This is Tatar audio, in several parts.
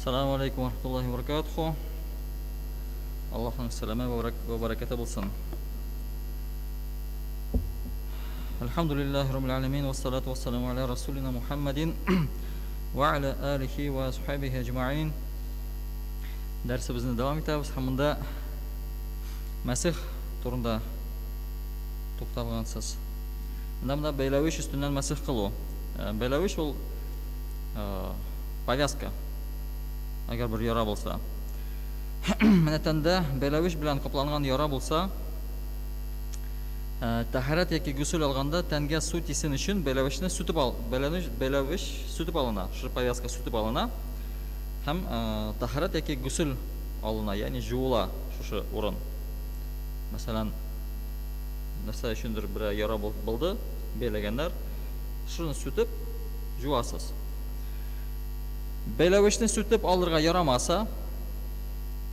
Assalamu alaikum wa rahmatullahi wa barakatuhu. Allah'ın selamı ve bereketi bulsun. Elhamdülillahi Rabbil alemin ve salatu ve selamu ala Resulina Muhammedin ve ala alihi ve ashabihi ecma'in. Dersimizni devam etamiz. Hamında Mesih turunda to'xtalgansiz. Bunda beylavish üstünden Mesih kılu. Beylavish ol повязка. Agar bir yara bo'lsa, mana tanda belavish bilan qoplangan yara bo'lsa, tahorat yoki g'usl olganda tanga suv tesin uchun belavishni belavish sutib olinadi. Shu повязка sutib olinadi. Ham tahorat yoki g'usl olinadi, ya'ni juvla shu o'rin. Masalan, narsa shundir bir yara bo'ldi, belaganlar shuni sutib juvasiz. Belavishni sutib oldirga yaramasa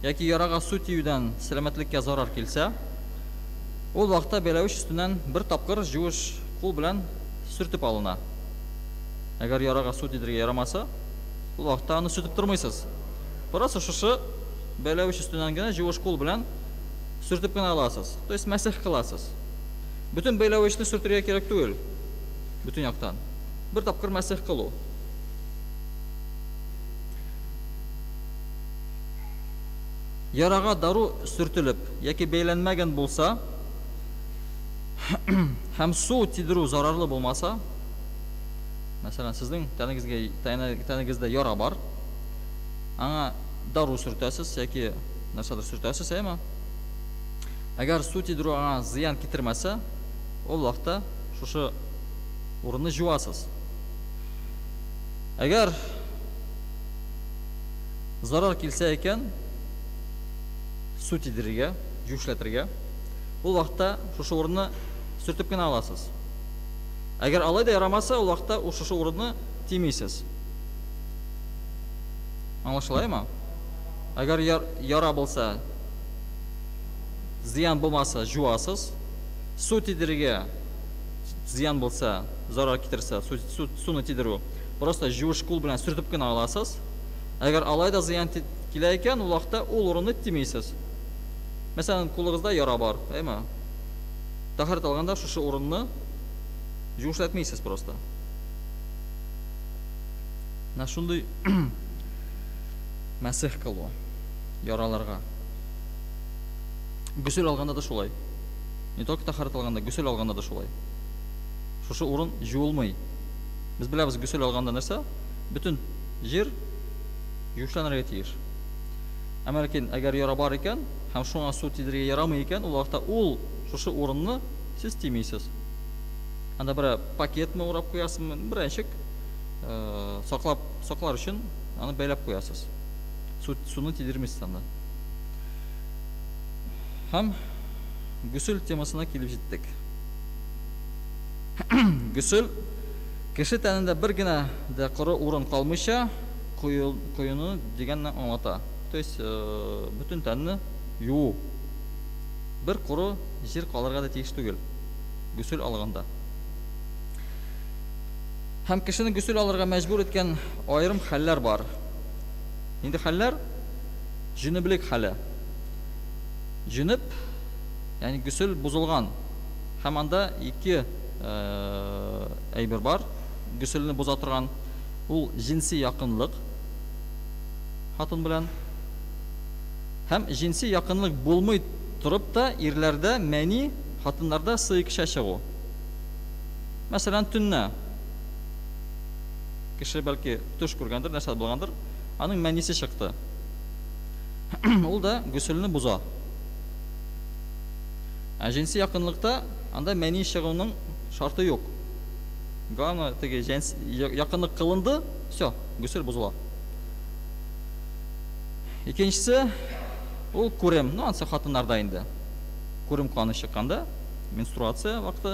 yoki yaraga suv tiyudan salomatlikka zarar kelsa, u vaqtda belavish ustidan bir topqir juvish qo'l bilan surtib olinadi. Agar yaraga suv tiydirga yaramasa, u vaqtda uni sutib turmaysiz. Просто shu belavish ustidangina juvish qo'l bilan surtibgina olasiz. To есть masih qilasiz. Butun belavishni surtirga kerak değil. Butun yoqdan. Bir topqir masih qilu. Yaraga daru sürtülüp yoki beylanmagan bo'lsa, ham suv tidiruv zararli bo'lmasa, masalan sizning tanangizda yara bor, anga daru surtasiz yoki narsadir surtasiz, ayma. Agar suv tidiruv anga ziyon keltirmasa, o vaqtda shu o'rinni juvasiz. Agar zarar kelsa ekan, suv tidirga, juvshlatirga, bu vaqtda shu o'rinni surtibgina olasiz. Agar alayda yaramasa, u vaqtda shu o'rinni tiymaysiz. Anlashilaymi? Agar yara bo'lsa, ziyon bo'lmasa, juvasiz. Suv tidirga ziyon bo'lsa, zarar keltirsa, suvni tidiruv, просто juvish qo'l bilan surtibgina olasiz. Agar alayda ziyon kelayotgan, u vaqtda o'rinni tiymaysiz. Masalan, qo'lingizda yara bor, ayma. Tahorat olganda shu o'rinni juvishlatmaysiz просто. Na shunday masih qilu yaralarga. G'usl olganda da shulay. Ne только tahorat olganda, g'usl olganda da shulay. Shu o'rin juvilmay. Biz bilamiz, g'usl olganda narsa butun yer juvishlanarga tegir. Lekin agar yara bor ekan, ham shunga suv tidirga yaramay ekan, u vaqtda shu o'rinni siz tiymaysiz. Anda bir paketmi o'rab qo'yasizmi, bir anchik saqlar uchun uni baylab qo'yasiz. Suvni tidirmaysiz anda. Ham g'usl temasına kelib jetdik. G'usl kishi tanida birgina da qora o'rin qolmasa, qo'yini deganni anglatadi. То есть bütün tanni yuv. Bir quru yer qolarga da tegishli tugul. G'usl olganda. Ham kishini g'usl olirga majbur etgan ayrim hallar bor. Endi hallar junublik hali. Junub, ya'ni g'usl buzilgan. Hamanda ikki ayber bor. G'uslni buza turgan u jinsiy yaqinlik xotin bilan hem jinsiy yaqinlik bo'lmay turib da erlarda mani, xotinlarda sıyık shashigu. Masalan, tunna kishi balki tush ko'rgandir, narsa bo'lgandir, aning manisi chiqdi. U da g'uslni buza. Jinsiy yaqinlikda anda mani chiqishining sharti yo'q. G'ana tege yaqinlik qilindi, все, g'usl buziladi. İkincisi, o ko'rim, ansa xotinlarda endi. Ko'rim qoni chiqqanda, menstruatsiya vaqti.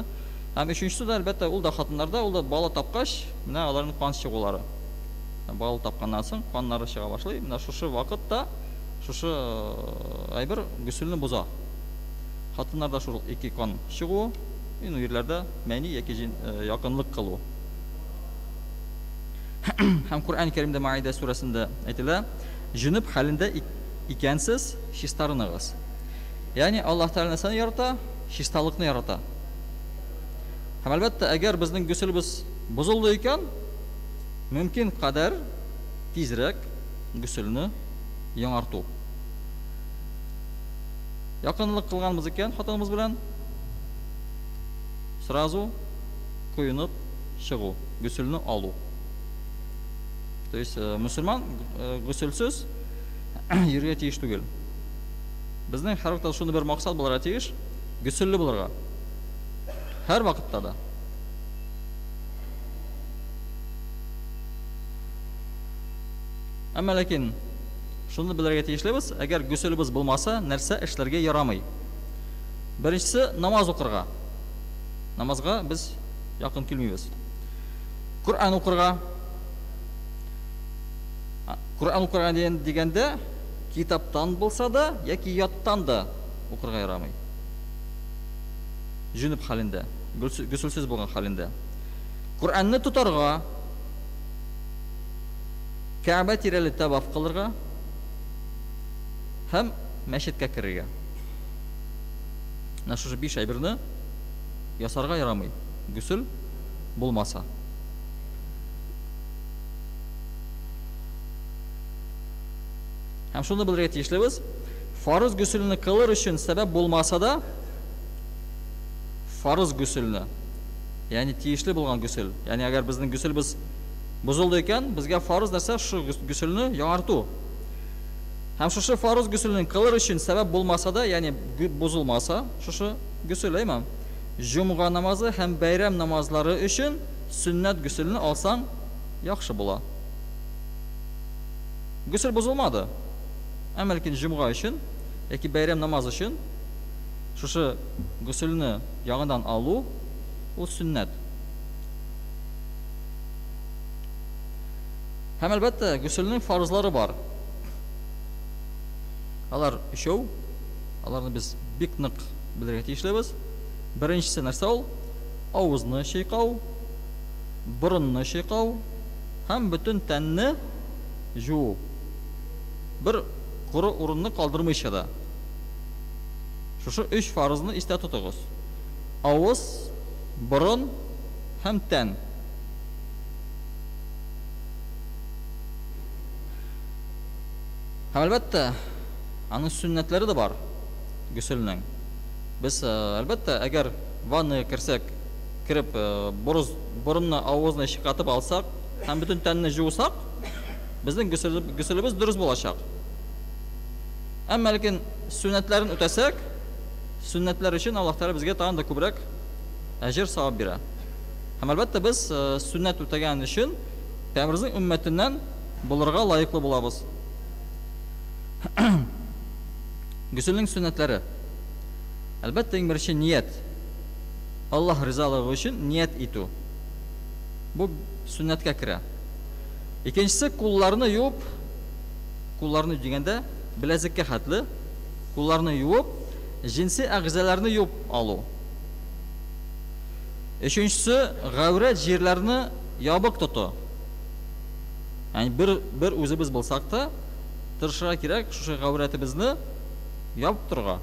Ham uchinchisi da albatta u da xotinlarda, u da bola topqach, mana ularning qon chiqishlari. Bola topgandan so'ng qonlari chiqa boshlaydi. Mana shu vaqtda shu ayber g'uslni buza. Xotinlarda shu ikki qon chiqu, endi yerlarda mani yoki yaqinlik qilu. Һәм Коръән Кәримдә Маида сүрәсендә әйтелә, җүнеп хәлендә икәнсез чистарыныгыз. Ягъни Аллаһ Тәгалә нәрсәне ярата? Чисталыкны ярата. Һәм әлбәттә, әгәр безнең гөселебез бозылды икән, мөмкин кадәр тизрәк гөселне яңарту. Якынлык кылганбыз икән хатыныбыз белән, сразу коенып чыгу, гөселне алу. То есть мусульман гөселсез йөргә тиеш түгел. Безнең һәр вакытта шуны бер максат булырга тиеш, гөселле булырга. Һәр вакытта да. Әмма ләкин шуны белергә тиешлебез, әгәр гөселебез булмаса, нәрсә эшләргә ярамый. Беренчесе намаз укырга. Намазга без якын килмибез. Коръән укырга. Коръән укырга дигәндә китаптан булса да, яки яттан да укырга ярамый. Җүнеп хәлендә, гөселсез булган хәлендә. Коръәнне тутарга, Кәбә тирәле таваф кылырга һәм мәчеткә керергә. Шушы 5 әйберне ясарга ярамый, гөсел булмаса. Һәм шуны белергә тиешлебез, фарыз гөселне кылыр өчен сәбәп булмаса да, фарыз гөселне, ягъни тиешле булган гөсел, ягъни әгәр безнең гөселбез бозылды икән, безгә фарыз нәрсә шу гөселне яңарту. Һәм шушы фарыз гөселне кылыр өчен сәбәп булмаса да, ягъни бозылмаса, шушы гөсел әйме, җомга намазы һәм бәйрәм намазлары өчен сөннәт гөселне алсаң яхшы була. Гөсел бозылмады. Әмма ләкин җомга өчен яки бәйрәм намазы өчен шушы гөселне яңадан алу ул сөннәт. Һәм әлбәттә, гөселнең фарызлары бар. Алар өчәү, аларны без бик нык белергә тиешлебез. Беренчесе нәрсә ул? Авызны чайкау, борынны чайкау һәм бөтен тәнне жуу. Бер куры урынны калдырмыйча да. Шушы 3 фарызны истә тотыгыз. Авыз, борын һәм тән. Һәм әлбәттә, аның сөннәтләре дә бар гөселнең. Без әлбәттә, әгәр ваннага керсәк, кирип борынны, авызны чыкатып алсак һәм бөтен тәнне жуусак, безнең гөселебез дөрес булачак. Әмма ләкин сөннәтләрен үтәсәк, сөннәтләр өчен Аллаһ Тәгалә безгә тагын да күбрәк әҗр савап бирә. Һәм әлбәттә, без сөннәт үтәгән өчен Пәйгамбәрнең уммәтеннән булырга лаеклы булабыз. Гөселнең сөннәтләре. Әлбәттә, иң беренче ният. Аллаһ ризалыгы өчен ният итү. Бу сөннәткә керә. Икенчесе кулларны юып, кулларны дигәндә беләзеккә хәтле, кулларны юып, җинси әгъзаларны юып алу. Өченчесе гаврат җирләрне ябык тоту. Ягъни бер үзебез булсак та, тырышырга кирәк шушы гавратыбызны ябып торга.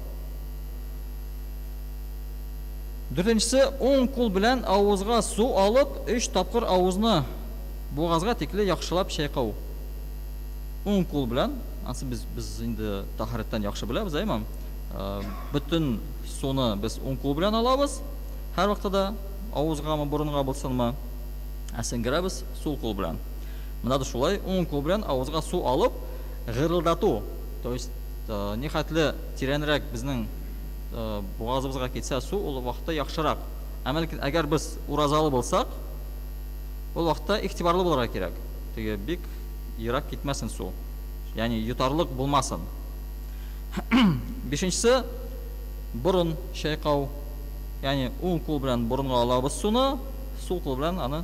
Дүртенчесе, оң кул белән авызга су алып, 3 тапкыр авызны бугазга тикле яхшылап чайкау. Оң кул белән, ансы без инде тахараттан яхшы беләбез, әйме? Бөтен суны без оң кул белән алабыз. Һәр вакытта да авызгамы, борынга булсынмы, сеңгерәбез сул кул белән. Менә дә шулай, оң кул белән авызга су алып, гырылдату. То есть, нихәтле тирәнрәк безнең бугазыбызга китсә су, ул вакытта яхшырак. Әмма ләкин әгәр без уразалы булсак, ул вакытта игътибарлы булырга кирәк. Теге бик ерак китмәсен су. Ягъни йотарлык булмасын. Бишенчесе, борын чайкау. Ягъни уң кул белән борынга алабыз суны, сул кул белән аны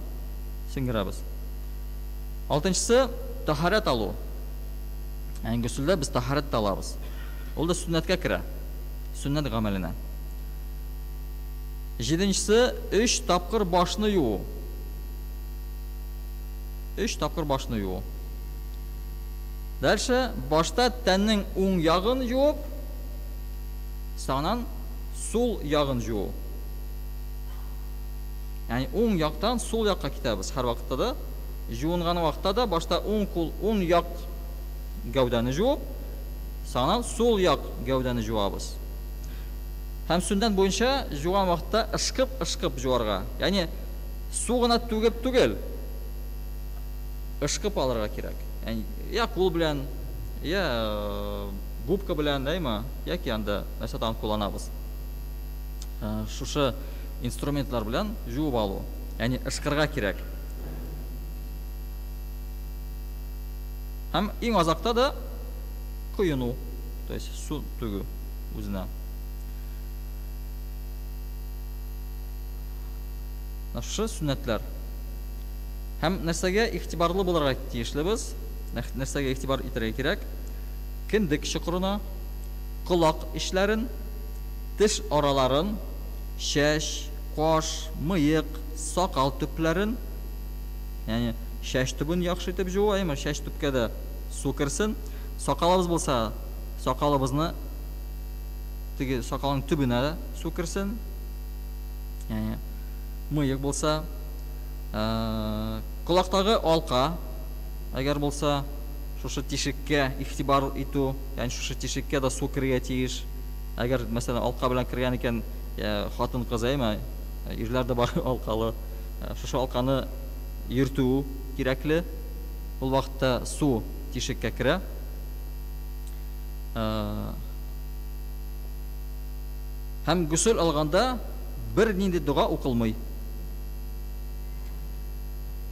сеңгерәбез. Алтынчысы, тахарат алу. Ягъни гөселдә без тахарат алабыз. Ул да сөннәткә керә. Сөннәт гамәленә. Җиденчесе, 3 тапкыр башны юу. 3 тапкыр башны юу. Дальше башта тәннең уң ягын юып, соңыннан сул ягын жуу. Яни уң яктан сул якка китәбез һәр вакытта да. Жуынган вакытта да башта уң як гәүдәне жуып, соңыннан сул як гәүдәне жуабыз. Һәм сүннәт буенча жуган вакытта ышкып жуарга. Яни су гына түгеп түгел, ышкып алырга кирәк. Яни я кул белән, я губка белән, әйме, яки анда нәрсәдән кулланабыз. Шушы инструментлар белән жуып алу. Яни ышкырга кирәк. Һәм иң азакта да коену, то есть су түгү үзенә. Шушы сүннәтләр. Һәм нәрсәгә игътибарлы булырга тиешлебез? Нәрсәгә игътибар итәргә кирәк? Киндек чокырына, колак ишләрен, теш араларын, шәш, каш, мыек, сакал төпләрен, яни шәш төбен яхшы итеп жуу, әйме, шәш төпкә дә су керсен. Сакалыбыз булса, сакалыбызны теге сакалның төбенә су керсен. Яни мыек булса, колактагы алка, әгәр булса, шушы тишеккә игътибар итү, яни шушы тишеккә дә су кергә тиеш. Әгәр мәсәлән алка белән кергән икән, хатын кыз, әйме, ирләрдә бар алкалы, шушы алканы йөртү кирәкле. Ул вакытта су тишеккә керә. Һәм гусул алганда бер нинди дуга укылмый.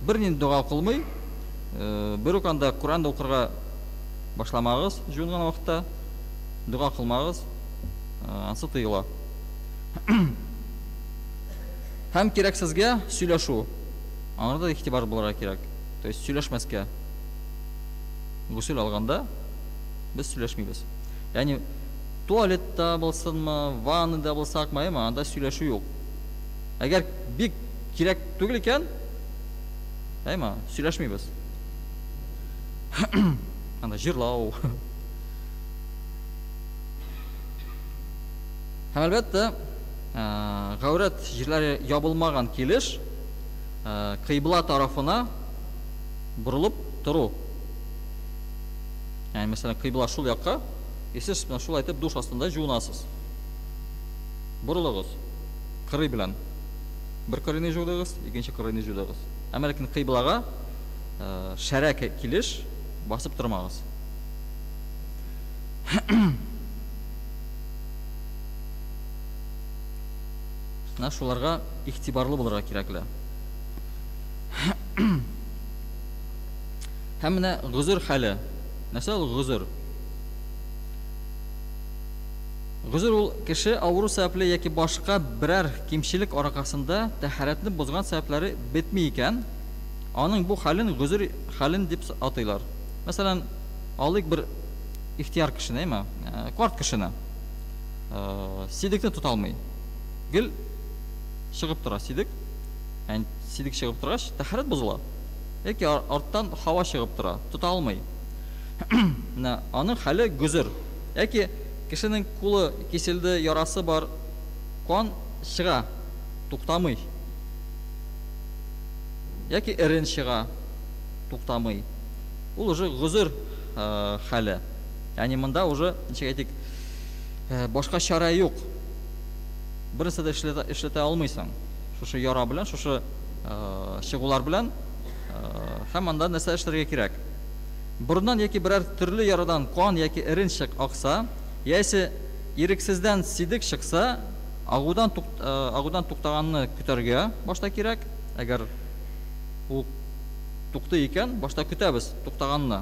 Бер нинди дуга укылмый. Бер үк анда Куранды укырга башламагыз, жуынган вакытта дуга кылмагыз. Ансы тыйыла. Һәм кирәк сезгә сөйләшү. Аңарда игътибар булырга кирәк. То есть сөйләшмәскә. Гусул алганда без сөйләшмибез. Яни туалетта булсынмы, ваннада булсакмы, анда сөйләшү юк. Әгәр бик кирәк түгел икән, әйме, сөйләшмибез. Анда җырлау. Һәм әлбәттә, гаурәт җирләре ябылмаган килеш, кыйбла тарафына борылып тору. Яни мәсәлән, кыйбла шул якка, сез шул әйтеп душ астында жуынасыз. Борылыгыз, кырый белән. Бер кырыйны жудыгыз, икенче кырыйны жудыгыз. Әмма ләкин кыйблага шәрәк килеш басып тормагыз. Шуларга игътибарлы булырга кирәкле. Һәм менә гузур хәле. Нәрсә ул гузур? Гузур ул кеше авыру сәбәпле яки башка берәр кимчелек аракасында тәһарәтне бозган сәбәпләре бетми икән, аның бу хәлен гузур хәлен дип атыйлар. Мәсәлән, алыйк бер ихтияр кешене, әйме, карт кешене. Сидекне тота алмый. Гел чыгып тора сидек. Яни сидек чыгып торгач, тәһарәт бозыла. Яки арттан һава чыгып тора, тота алмый. Менә аның хәле гузур. Яки кешенең кулы киселде, ярасы бар, кан чыга, туктамый. Яки эрен чыга, туктамый. Ул уже гузур хәле. Яни монда уже, ничек әйтик, башка чара юк. Берсе дә эшләтә алмыйсың. Шушы яра белән, шушы чыгулар белән һәм анда нәрсә эшләргә кирәк. Бурыннан яки берәр төрле ярадан кан яки эренчек акса, яисә ирексездән сидек чыкса, агудан туктаганны көтәргә башта кирәк. Әгәр ул тукты икән, башта көтәбез туктаганны.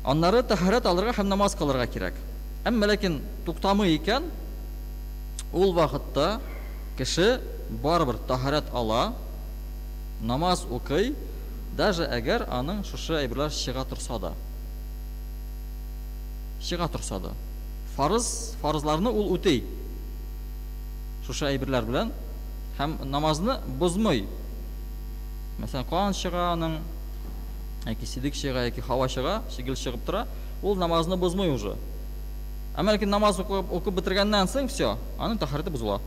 Аннары тәһарәт алырга һәм намаз кылырга кирәк. Әмма ләкин туктамый икән, ул вакытта кеше барыбер тәһарәт ала, намаз укый, даже әгәр аның шушы әйберләр чыга торса да. Чыга торса да. Фарызларны ул үтей. Шушы әйберләр белән һәм намазны бозмый. Мәсәлән, кан чыга аның, яки сидик чыга, яки хава чыга, шигел чыгып тора, ул намазны бозмый уже. Әмма ләкин намаз укып бетергәннән соң все, аның тахараты бозыла.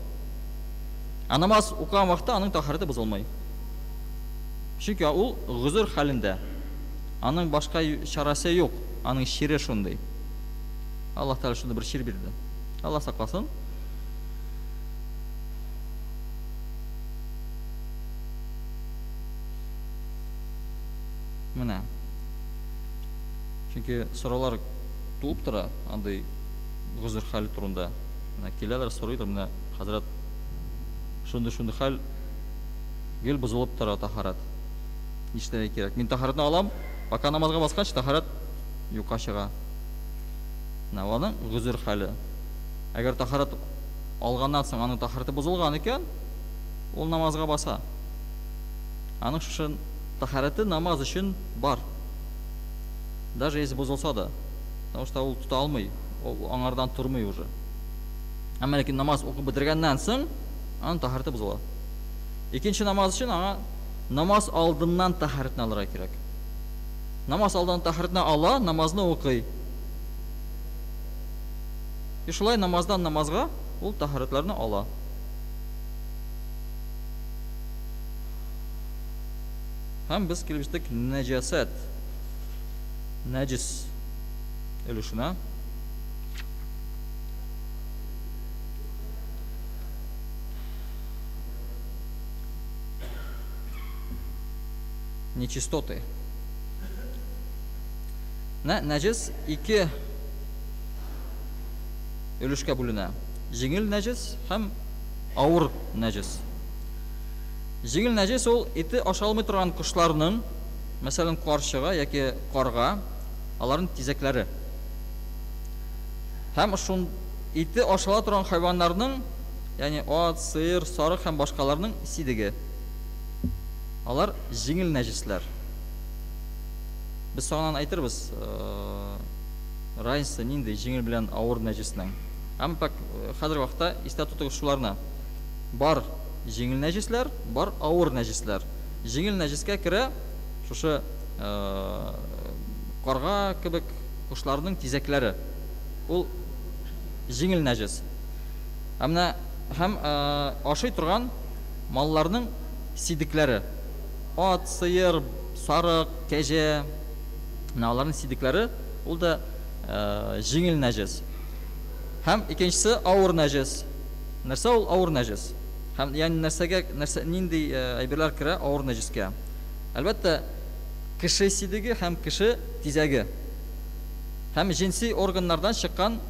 А намаз укыган вакытта аның тахараты бозылмый. Чөнки ул гызыр хәлендә. Аның башка чарасы юк, аның шире шундый. Аллаһ Тәгалә шундый бер шир бирде. Аллаһ сакласын. Менә. Чөнки сораулар туып тора, андай гызыр хәле турында. Менә киләләр, сорыйлар, менә хәзрәт шундый хәл гел бозылып тора тахарат. Нишләргә кирәк? Мин тахаратны алам, пока намазга басканчы тахарат юкка чыга. Менә аның гызыр хәле. Әгәр тахарат алганнан соң аның тахараты бозылган икән, ул намазга баса. Аның шушы тахараты намаз өчен бар. Даже если бозылса да, потому что ул тута алмый, ул аңардан тормый уже. Әмма ләкин намаз укып бетергәннән соң аның тахараты бозыла. Икенче намаз өчен аңа намаз алдыннан тахаратны алырга кирәк. Намаз алдыннан тахаратны ала, намазны укый. И шулай намаздан намазга ул тахаратларны ала. Һәм без килештек нәҗасәт, нәҗис өлешенә. Нечистоты. Нәҗис ике өлешкә бүленә. Җиңел нәҗис һәм авыр нәҗис. Җиңел нәҗис ул ите ашалмый торган кошларның, мәсәлән, карчыга яки карга, аларның тизәкләре. Һәм шун ите ашала торган хайваннарның, ягъни ат, сыер, сарык һәм башкаларның сидеге. Алар җиңел нәҗисләр. Без соңыннан әйтербез, разница нинди җиңел белән авыр нәҗиснең. Әмма хәзерге вакытта истә тотыгыз шуларны. Бар җиңел нәҗисләр, бар авыр нәҗисләр. Җиңел нәҗискә керә шушы карга кебек кошларның тизәкләре. Ул җиңел нәҗис. Һәм ашый торган малларның сидекләре. Ат, сыер, сарык, кәҗә, аларның сидекләре ул да җиңел нәҗис. Һәм икенчесе авыр нәҗис. Нәрсә ул авыр нәҗис? Һәм ягъни нәрсә нинди әйберләр керә авыр нәҗискә? Әлбәттә, кеше сидеге һәм кеше тизәге. Һәм җинси органнардан чыккан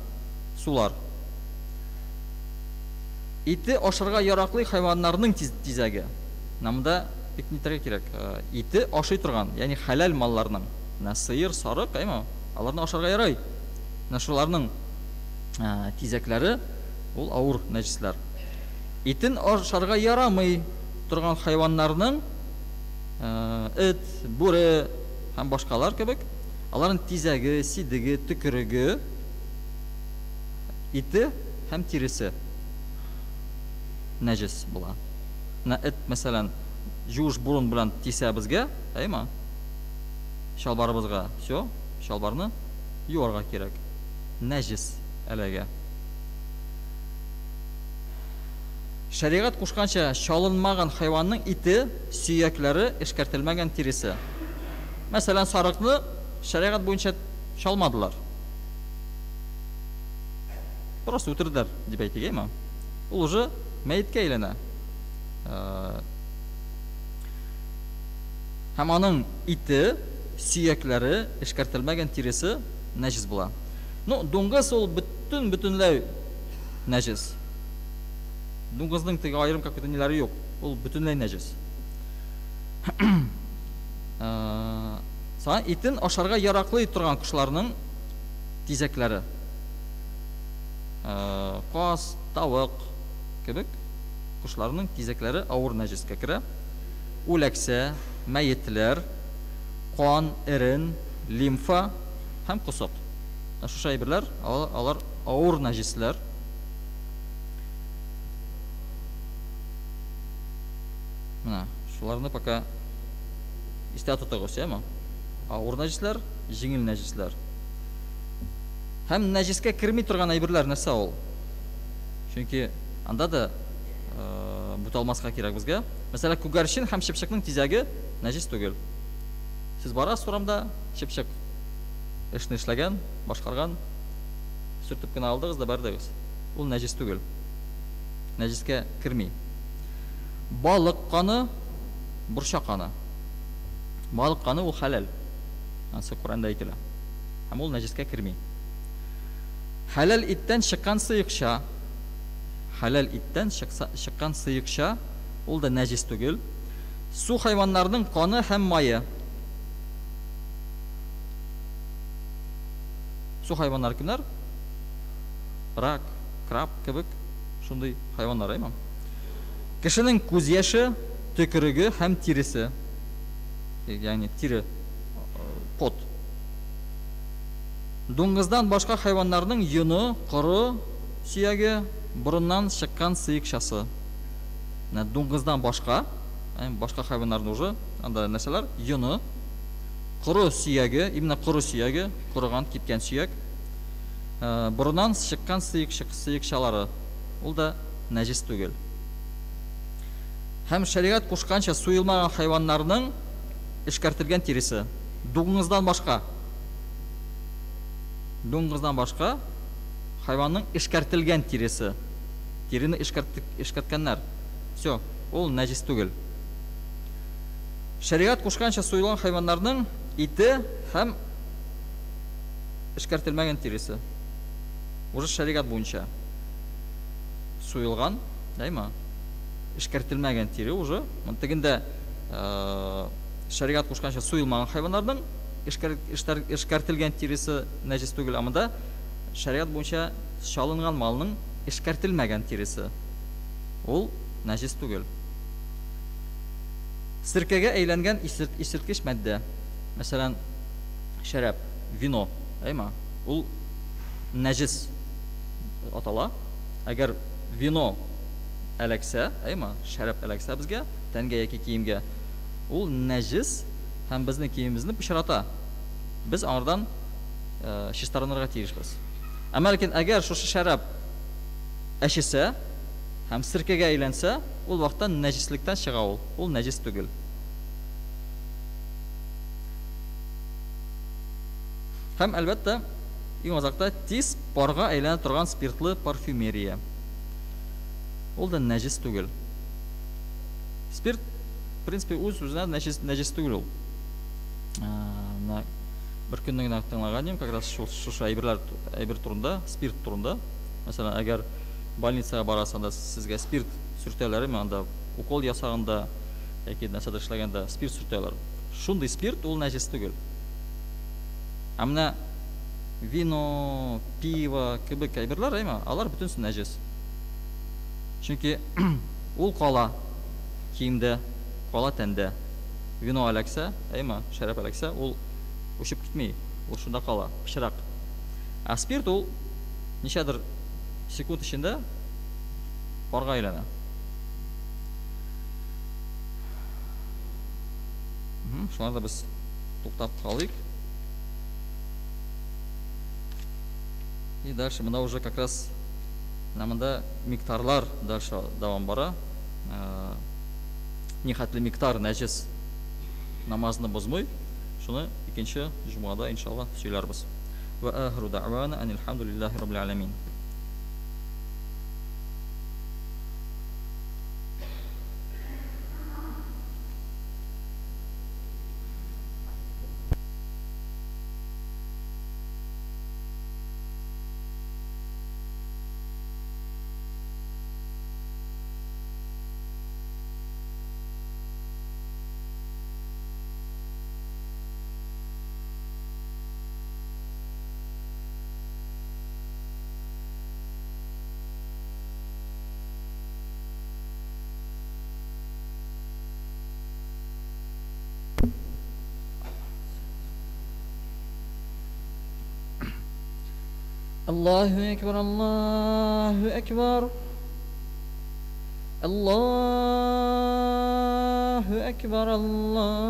сулар. Ите ашарга яраклы хайваннарның тизәге. Намда бик нитәргә кирәк. Ите ашый торган, ягъни хәләл малларның. Сыер, сарык, аларны ашарга ярый. Шуларның тизәкләре ул авыр нәҗисләр. Итен ашарга ярамый торган хайваннарның, эт, бүре һәм башкалар кебек, аларның тизәге, сидеге, төкереге, ите һәм тиресе нәҗис була. Эт, мәсәлән, жуж бурын белән тисә безгә, шалбарыбызга, все, шалбарны юарга кирәк. Нәҗис әлегә. Шәригать кушканча чалынмаган хайванның ите, сөякләре, эшкәртелмәгән тиресе. Мәсәлән, сарыкны шәригать буенча чалмадылар. Просто үтерделәр, дип әйтик, ул уже мәеткә әйләнә. Һәм аның ите, сөякләре, эшкәртелмәгән тиресе нәҗис була. Дуңгыз ул бөтенләй нәҗис. Дуңгызның теге айрым какой-то неләре юк. Ул бөтенләй нәҗис. Итен ашарга яраклы торган кошларның тизәкләре. Каз, тавык кебек кошларның тизәкләре авыр нәҗискә керә. Үләксә, мәетләр, кан, ирен, лимфа һәм косак. Шушы әйберләр, алар авыр нәҗисләр. Менә шуларны пока истә тотыгыз, Авыр нәҗисләр, җиңел нәҗисләр. Һәм нәҗискә керми торган әйберләр нәрсә ул? Чөнки анда да буталмаска кирәк безгә. Мәсәлән, күгәрчен һәм чыпчыкның тизәге нәҗис түгел. Сез барасыз урамда, чыпчык эшне эшләгән, башкарган, сөртеп кенә алдыгыз да бардыгыз. Ул нәҗис түгел. Нәҗискә керми. Балык каны, бурчак каны. Балык каны ул халал. Ансы Коранда әйтелә. Һәм ул нәҗискә керми. Халал иттән чыккан сыйыкча, халал иттән чыккан сыйыкча, ул да нәҗис түгел. Су хайваннарының каны һәм майы. Су хайваннары кемнәр? Рак, краб кебек шундый хайваннар, әйме? Кешенең күз яше, төкереге һәм тиресе. Ягъни тире, пот. Дуңгыздан башка хайваннарның йоны, коры, сөяге, борыннан чыккан сыйыкчасы. Дуңгыздан башка, башка хайваннарның уже анда нәрсәләр? Йоны, коры сөяге, именно коры сөяге, корыган, кипкән сөяк. Борыннан чыккан сыйыкчалары. Ул да нәҗис түгел. Һәм шәригать кушканча суелмаган хайваннарның эшкәртелгән тиресе. Дуңгыздан башка. Дуңгыздан башка хайванның эшкәртелгән тиресе. Тирене эшкәрткәннәр. Всё, ул нәҗис түгел. Шәригать кушканча суелган хайваннарның ите һәм эшкәртелмәгән тиресе. Уже шәригать буенча суелган, әйме? Эшкәртелмәгән тире уже. Монтегендә шәригать кушканча суелмаган хайваннарның эшкәртелгән тиресе нәҗис түгел, амында шәригать буенча чалынган малның эшкәртелмәгән тиресе. Ул нәҗис түгел. Сиркәгә әйләнгән исерткеч матдә. Мәсәлән, шәраб, вино, әйме? Ул нәҗис атала. Әгәр вино әләксә, әйме? Шәраб әләксә безгә, тәнгә яки киемгә, ул нәҗис һәм безнең киемебезне пычрата. Без аңардан чистарынырга тиешбез. Әмма ләкин әгәр шушы шәраб әчесә һәм сиркәгә әйләнсә, ул вакытта нәҗислектән чыга ул. Ул нәҗис түгел. Һәм әлбәттә, иң азакта тиз парга әйләнә торган спиртлы парфюмерия. Ул да нәҗис түгел. Спирт, в принципе, үз-үзенә нәҗис түгел ул. Бер көнне генә тыңлаган идем, как раз шушы әйбер турында, спирт турында. Мәсәлән, әгәр больницага барасында сезгә спирт сүртәләр, анда укол ясаганда яки нәрсәдә эшләгәндә спирт сүртәләр. Шундый спирт ул нәҗис түгел. Әмма вино, пиво кебек әйберләр, алар бөтенсе нәҗис. Чөнки ул кала киемдә, кала тәндә. Вино әләксә, шәраб әләксә, ул ушып китмей, ул шунда кала, пычрак. Ә спирт ул ничәдер секунд эчендә парга әйләнә. Шунда без туктап калыйк. И дальше монда уже как раз намында миктарлар дальше давам бара. Нихатлы миктар нәҗис намазны бозмый. Шуны икенче җумгада иншалла сөйләрбез. Ва ахру дa'wana анил хамдулиллаһи раббил аламин. الله أكبر الله أكبر الله أكبر الله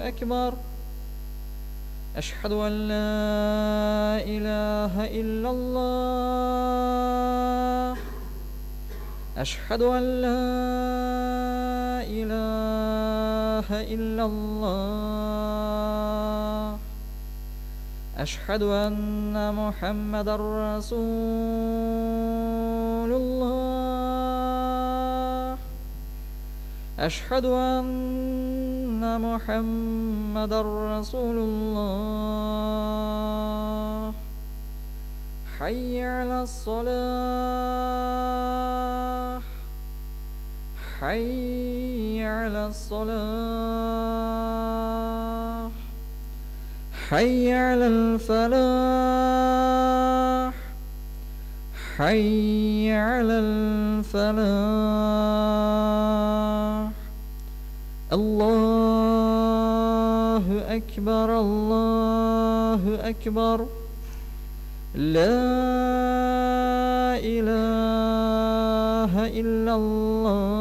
أكبر أشهد أن لا إله إلا الله أشهد أن لا إله إلا الله أشهد أن محمدا رسول الله أشهد أن محمدا رسول الله حي على الصلاة حي على الصلاة حي على الفلاح حي على الفلاح الله أكبر الله أكبر لا إله إلا الله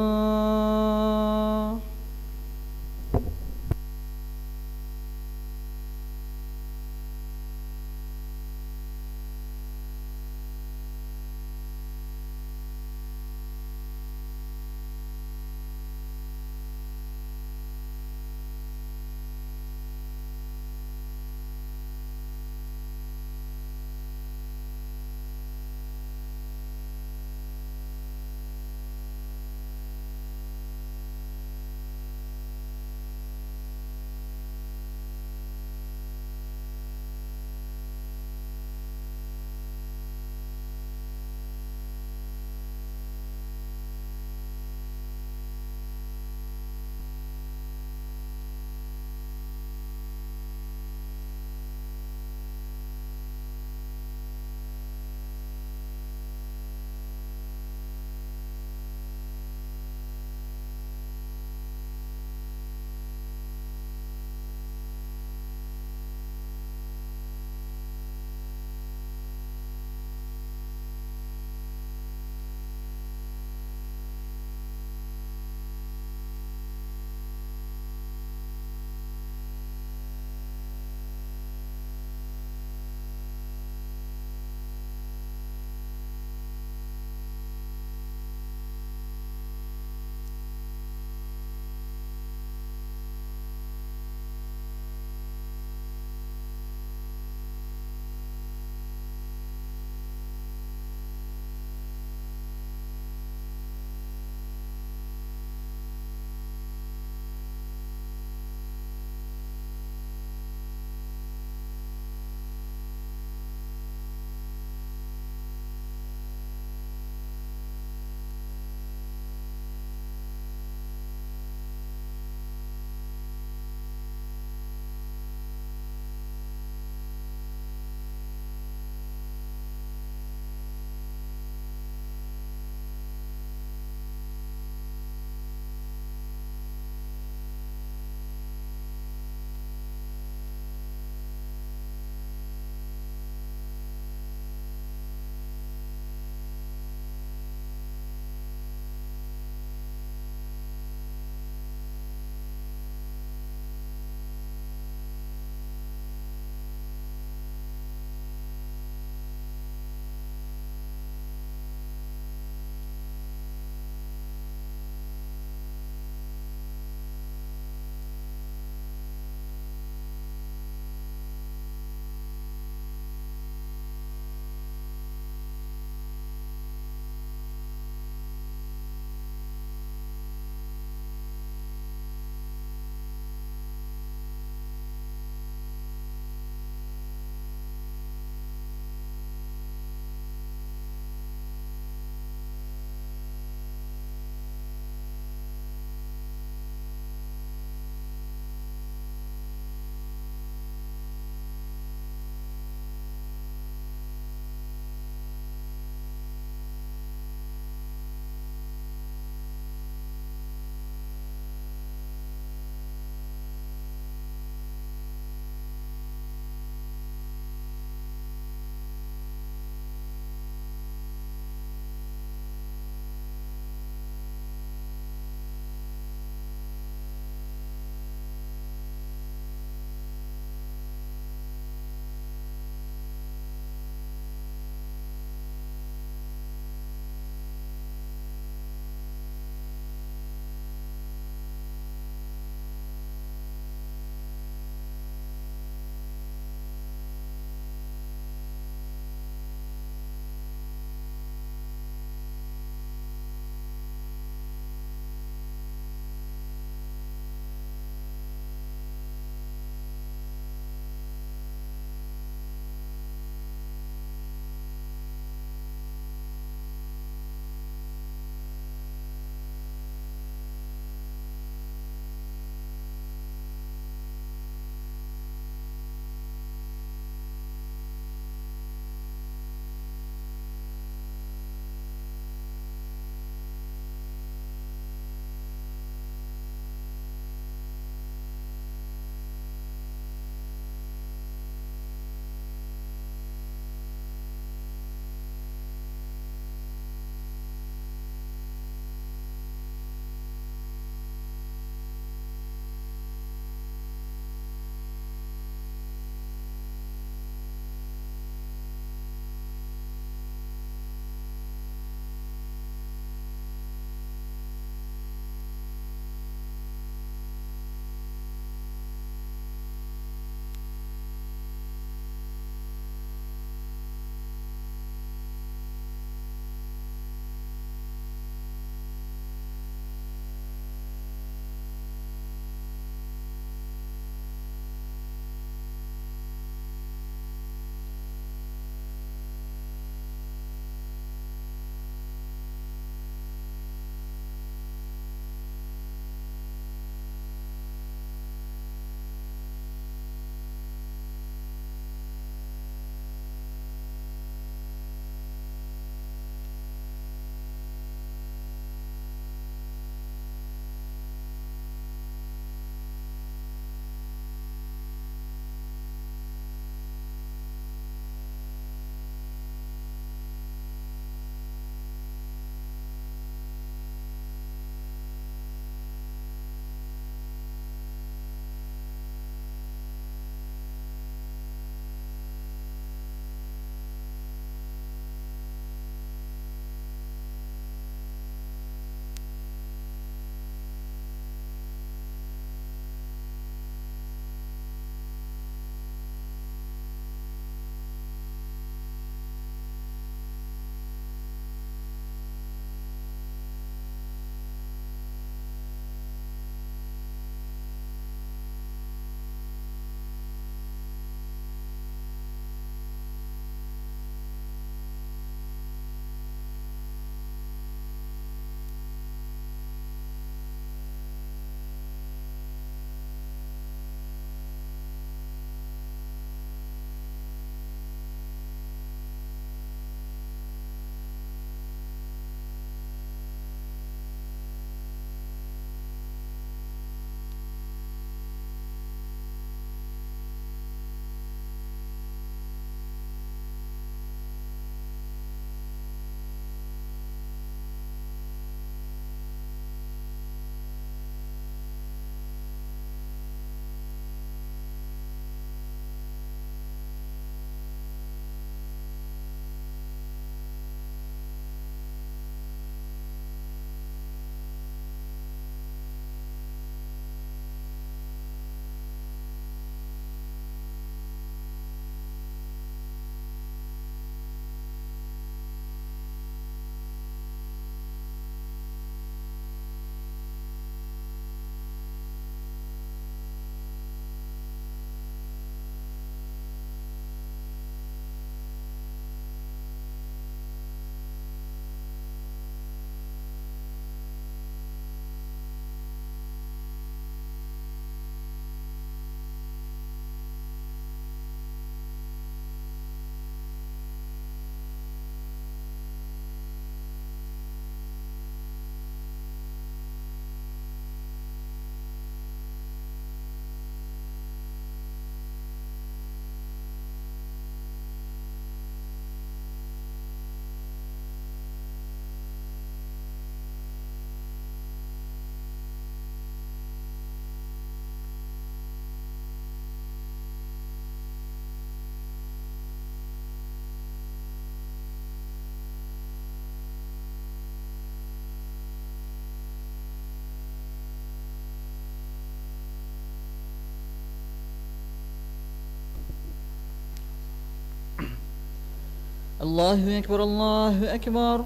الله أكبر الله أكبر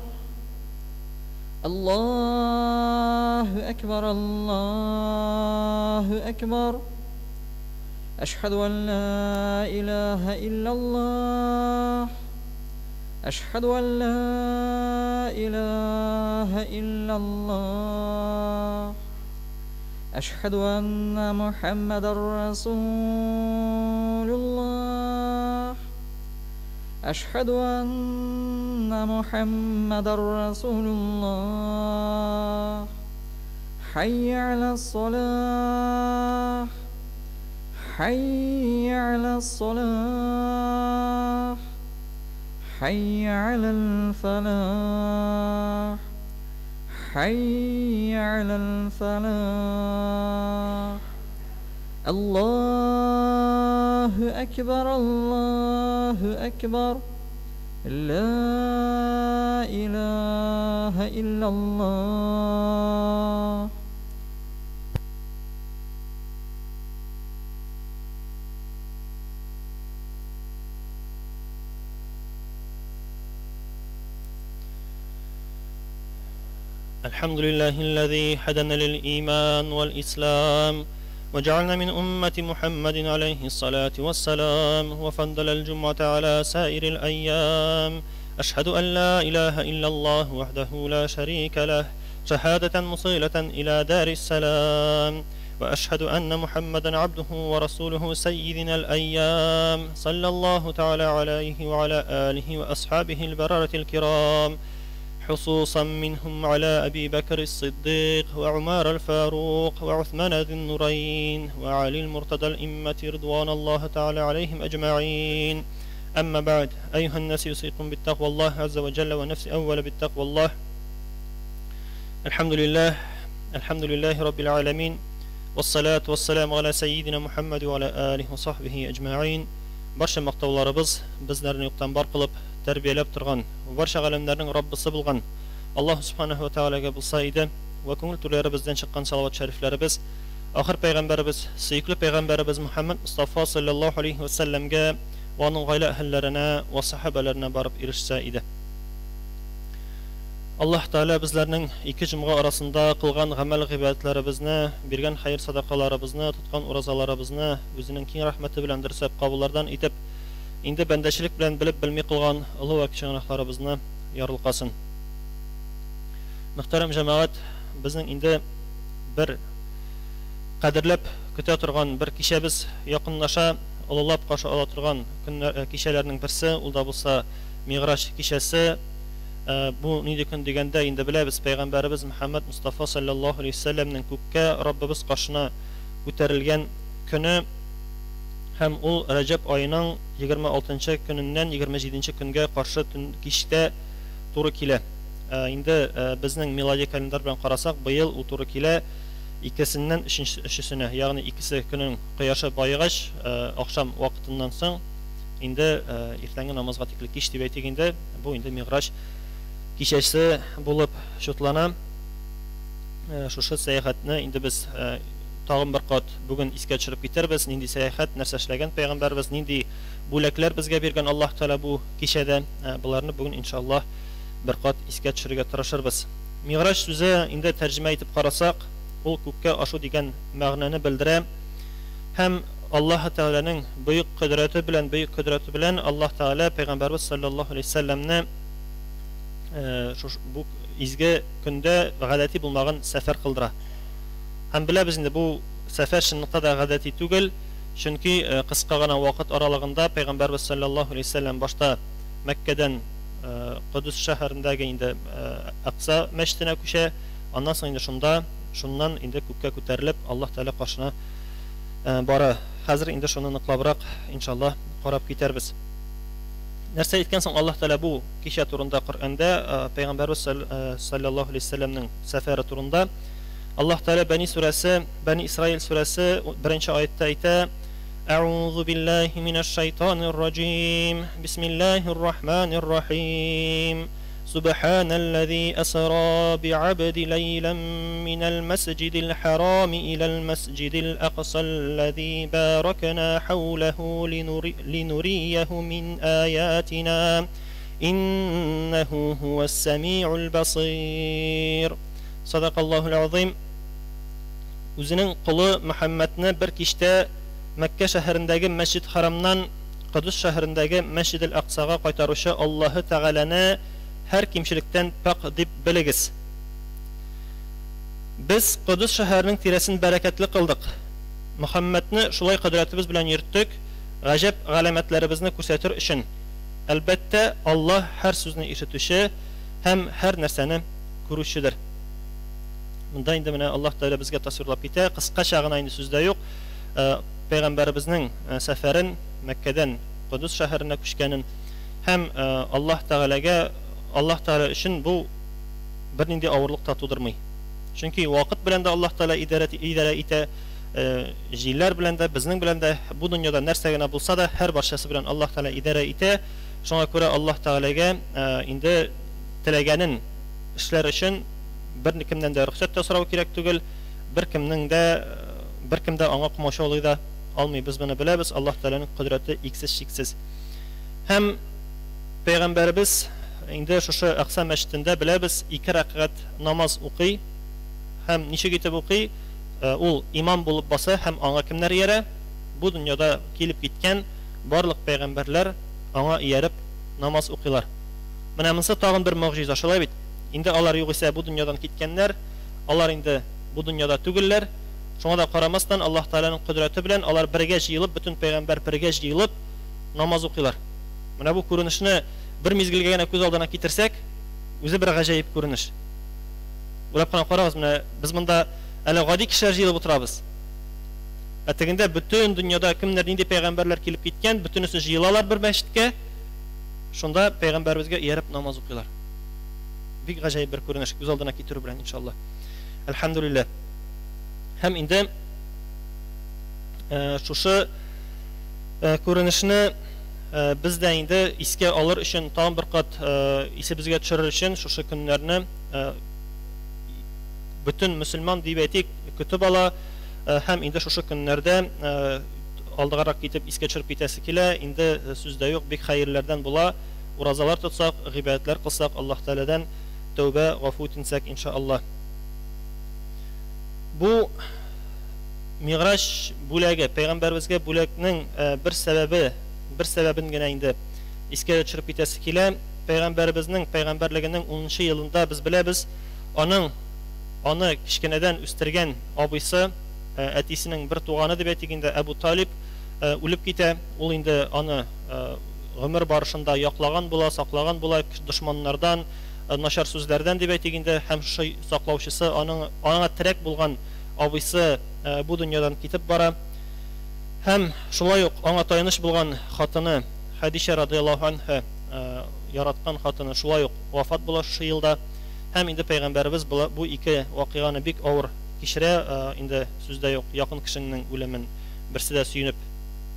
الله أكبر الله أكبر أشهد أن لا إله إلا الله أشهد أن لا إله إلا الله أشهد أن محمدا رسول الله أشهد أن محمدا رسول الله حي على الصلاة حي على الصلاة حي على الفلاح حي على الفلاح الله أكبر الله أكبر لا إله إلا الله الحمد لله الذي هدانا للإيمان والإسلام وجعلنا من أمة محمد عليه الصلاة والسلام وفضل الجمعة على سائر الأيام أشهد أن لا إله إلا الله وحده لا شريك له شهادة مصيلة إلى دار السلام وأشهد أن محمدا عبده ورسوله سيدنا الأيام صلى الله تعالى عليه وعلى آله وأصحابه البررة الكرام خصوصا منهم على أبي بكر الصديق وعمر الفاروق وعثمان ذي النورين وعلي المرتضى الإمة رضوان الله تعالى عليهم أجمعين أما بعد أيها الناس يوصيكم بالتقوى الله عز وجل ونفسي أول بالتقوى الله الحمد لله رب العالمين والصلاة والسلام على سيدنا محمد وعلى آله وصحبه أجمعين برشا مقتولارыбыз bizlarni yo'qdan bor qilib tarbiyalab turgan va barcha alamlarning Robbisi bo'lgan Alloh subhanahu va taolaga bo'lsa edi va ko'ngil turlarimizdan chiqqan salovat shariflarimiz oxir payg'ambarimiz suyukli payg'ambarimiz Muhammad Mustafa sallallohu alayhi va sallamga va uning oila ahillarına va sahabalarına borib erishsa edi. Alloh taolo bizlarning ikki jumg'a orasida qilgan amal g'ibatlarimizni, bergan xayr sadaqalarimizni, tutgan ro'zalarimizni o'zining keng rahmati bilan dirsab qabullardan etib, endi bandachilik bilan bilib bilmay qilgan ulug' va kichik gunohlarimizni yorilqasin. Muhtaram jamoat, bizning endi bir qadrlab kuta turgan bir kishamiz yaqinlasha ulug'lab qarshi ola turgan kishilarning birisi, u da bo'lsa Mi'raj kishasi. Bu neydi kun deganda endi bilamiz payg'ambarimiz Muhammad Mustafa sallallohu alayhi vasallamning ko'kka Robbimiz qoshina ko'tarilgan kuni ham u Rajab oyining 26-kunidan 27-kunga qarshi kechda to'g'ri kela. Endi bizning milodiy kalendar bilan qarasak, bu yil u to'g'ri kela ikkisidan 3-sini, ya'ni ikkisi kuning quyoshi boyig'ach oqshom vaqtidan so'ng endi ertangi namozga tiklik kech deb aytganda bu endi Mi'raj kechasi bo'lib shotlana. Shu sayohatni endi biz tag'in bir qat bugun esga tushirib ketarmiz. Nindi sayohat narsa ishlagan payg'ambarimiz nindi bo'laklar bizga bergan Alloh taolo bu kechada bularni bugun inshaalloh bir qat esga tushirishga tirishamiz. Mi'raj so'zi endi tarjima etib qarasak, u ko'kka oshu degan ma'noni bildirar. Ham Alloh taolaning buyuk qudrati bilan Alloh taolo payg'ambarimiz sallallohu alayhi vasallamni bu izgi kunda g'alati bo'lmagan safar qildira. Ham bilamiz endi bu safar shinniqda da g'alati tugul, chunki qisqagina vaqt oralig'ida payg'ambarimiz sallallohu alayhi vasallam boshda Makkadan Qudus shahrindagi endi Aqsa masjidina ko'sha, ondan so'ng shundan endi ko'kka ko'tarilib Alloh taolo qoshina bora. Hozir endi shuni aniqlabroq inshaalloh qarab ketarmiz. Narsa aytgan so'ng Alloh taolo bu kecha turunda Qur'onda payg'ambarimiz sallallohu alayhi vasallamning safari turunda Alloh taolo Bani Isroil surasi 1-oyatda aytadi: A'udhu billahi minash shaytonir rojim. Bismillahir rohmanir rohim. Subhanalladzi asra bi'abdi laylan minal masjidil haram ilal masjidil aqsa alladzi barakna hawlahu linuriyahu min ayatina إنه هو السميع البصير. صدق الله العظيم. Үзенең кулы Мөхәммәдне бер кичтә Мәккә шәһәрендәге Мәсҗид Харамнан Кудус шәһәрендәге Мәсҗид Ал-Аксага кайтаручы Аллаһы Тәгаләне һәр кимчелектән пак дип белегез. Без Кудус шәһәренең тирәсен бәрәкәтле кылдык. Мөхәммәдне шулай кыдратыбыз белән йөрттек, гаҗәп галәмәтләребезне күрсәтер өчен. Әлбәттә, Аллаһ һәр сүзне ишетүче һәм һәр нәрсәне күрүчедер. Монда инде менә Аллаһ Тәгалә безгә тасвирлап китә, кыскача гына инде сүздә юк. Пәйгамбәребезнең сәфәрен Мәккәдән Кудус шәһәренә күчкәнен һәм Аллаһ Тәгалә өчен бу бернинди авырлык та тудырмый. Чөнки вакыт белән дә Аллаһ Тәгалә идарә итә, җилләр белән дә, безнең белән дә, бу дөньяда нәрсә генә булса да һәр барчасы белән Аллаһ Тәгалә идарә итә. Шуңа күрә Аллаһ Тәгаләгә инде теләгәнен эшләр өчен берникемнән дә рөхсәт тә сорау кирәк түгел, беркем дә аңа комачаулый да алмый. Без моны беләбез. Аллаһ Тәгаләнең кодрәте иксез чиксез. Һәм пәйгамбәребез инде шушы Акса мәчетендә беләбез 2 рәкъгат намаз укый һәм ничек итеп укый? Ул имам булып баса һәм аңа кемнәр иярә? Бу дөньяда килеп киткән барлык пәйгамбәрләр аңа ияреп намаз укыйлар. Менә монысы тагын бер мөгъҗиза, шулай бит. Инде алар югыйсә бу дөньядан киткәннәр, алар инде бу дөньяда түгелләр. Шуңа да карамастан Аллаһ Тәгаләнең кодрәте белән алар бергә җыелып, бөтен пәйгамбәр бергә җыелып намаз укыйлар. Менә бу күренешне бер мизгелгә генә күз алдына китерсәк, үзе бер гаҗәеп күренеш. Уйлап кына карагыз, менә без монда әле гади кешеләр җыелып утырабыз. Тегендә бөтен дөньяда кемнәр нинди пәйгамбәрләр килеп киткән, бөтенесе җыелалар бер мәчеткә. Шунда пәйгамбәребезгә ияреп намаз укыйлар. Бик гаҗәеп бер күренеш, күз алдына китерү белән иншаллаһ. Әлхәмдүлилләһ. Һәм инде шушы күренешне без дә инде искә алыр өчен, тагын бер кат исебезгә төшерер өчен шушы көннәрне бөтен мөселман дип әйтик көтеп ала һәм инде шушы көннәрдә алдыгарак китеп искә төшереп китәсе килә. Инде сүздә юк, бик хәерләрдән була. Уразалар тотсак, гыйбадәтләр кылсак, Аллаһ Тәгаләдән тәүбә, гафу итсәк иншааллаһ. Бу Миграҗ бүләге, пәйгамбәребезгә бүләкнең бер сәбәбен генә инде искә төшереп китәсе килә. Пәйгамбәребезнең пәйгамбәрлегенең 10-нчы елында без беләбез, аны кичкенәдән үстергән абыйсы, әтисенең бер туганы дип әйтик инде, Әбу Талиб үлеп китә. Ул инде аны гомер барышында яклаган була, саклаган була дошманнардан, начар сүзләрдән дип әйтик инде, һәм шушы саклаучысы аңа терәк булган абыйсы бу дөньядан китеп бара. Һәм шулай ук аңа таяныч булган хатыны Хадиша радиллаһу анха, яраткан хатыны, шулай ук вафат була шушы елда. Һәм инде пәйгамбәребез бу ике вакыйганы бик авыр кичерә, инде сүздә юк, якын кешенең үлемен берсе дә сөенеп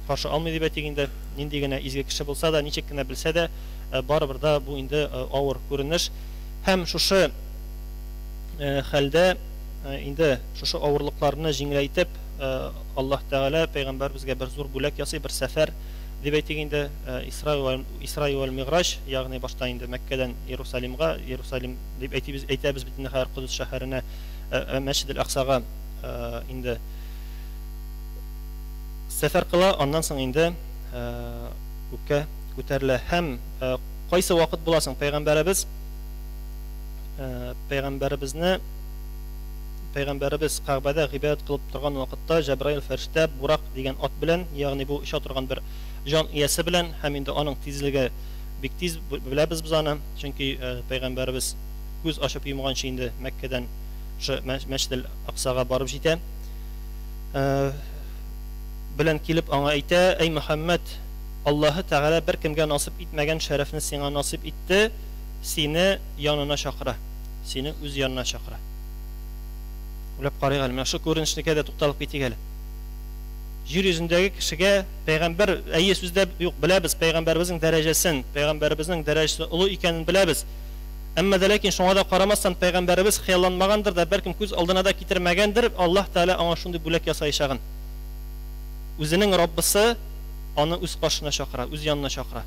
каршы алмый дип әйтик инде. Нинди генә изге кеше булса да, ничек кенә белсә дә, барыбер да бу инде авыр күренеш. Һәм шушы хәлдә инде шушы авырлыкларны җиңеләйтеп Аллаһ Тәгалә пәйгамбәребезгә бер зур бүләк ясый, бер сәфәр дип әйтик инде, Исра вал Миграҗ, ягъни башта инде Мәккәдән Иерусалим дип әйтәбез бит инде һәр Кудус шәһәренә, Мәсҗид Ал-Аксага инде сәфәр кыла, аннан соң инде күккә күтәрелә. Һәм кайсы вакыт буласың Пәйгамбәребез Кәгъбәдә гыйбадәт кылып торган вакытта Җәбраил фәрештә Бурак дигән ат белән, ягъни бу оча торган бер җан иясе белән, һәм инде аның тизлеге бик тиз беләбез без аны, чөнки пәйгамбәребез күз ачып йомганчы инде Мәккәдән Мәсҗид Ал-Аксага барып җитә. Белән килеп аңа әйтә: "Эй Мөхәммәд, Аллаһы Тәгалә бер кемгә насип итмәгән шәрәфне сиңа насип итте, сине янына чакыра, сине үз янына чакыра." Уйлап карыйк әле, менә шу күренешкә дә тукталып китик әле. Җир йөзендәге кешегә пәйгамбәр, әйе сүздә юк, беләбез пәйгамбәребезнең дәрәҗәсен, пәйгамбәребезнең дәрәҗәсе олы икәнен беләбез. Әмма дә ләкин шуңа да карамастан пәйгамбәребез хыялланмагандыр да, бәлкем күз алдына да китермәгәндер, Аллаһ Тәгалә аңа шундый бүләк ясаячагын. Үзенең Раббысы аны үз кашына чакыра, үз янына чакыра.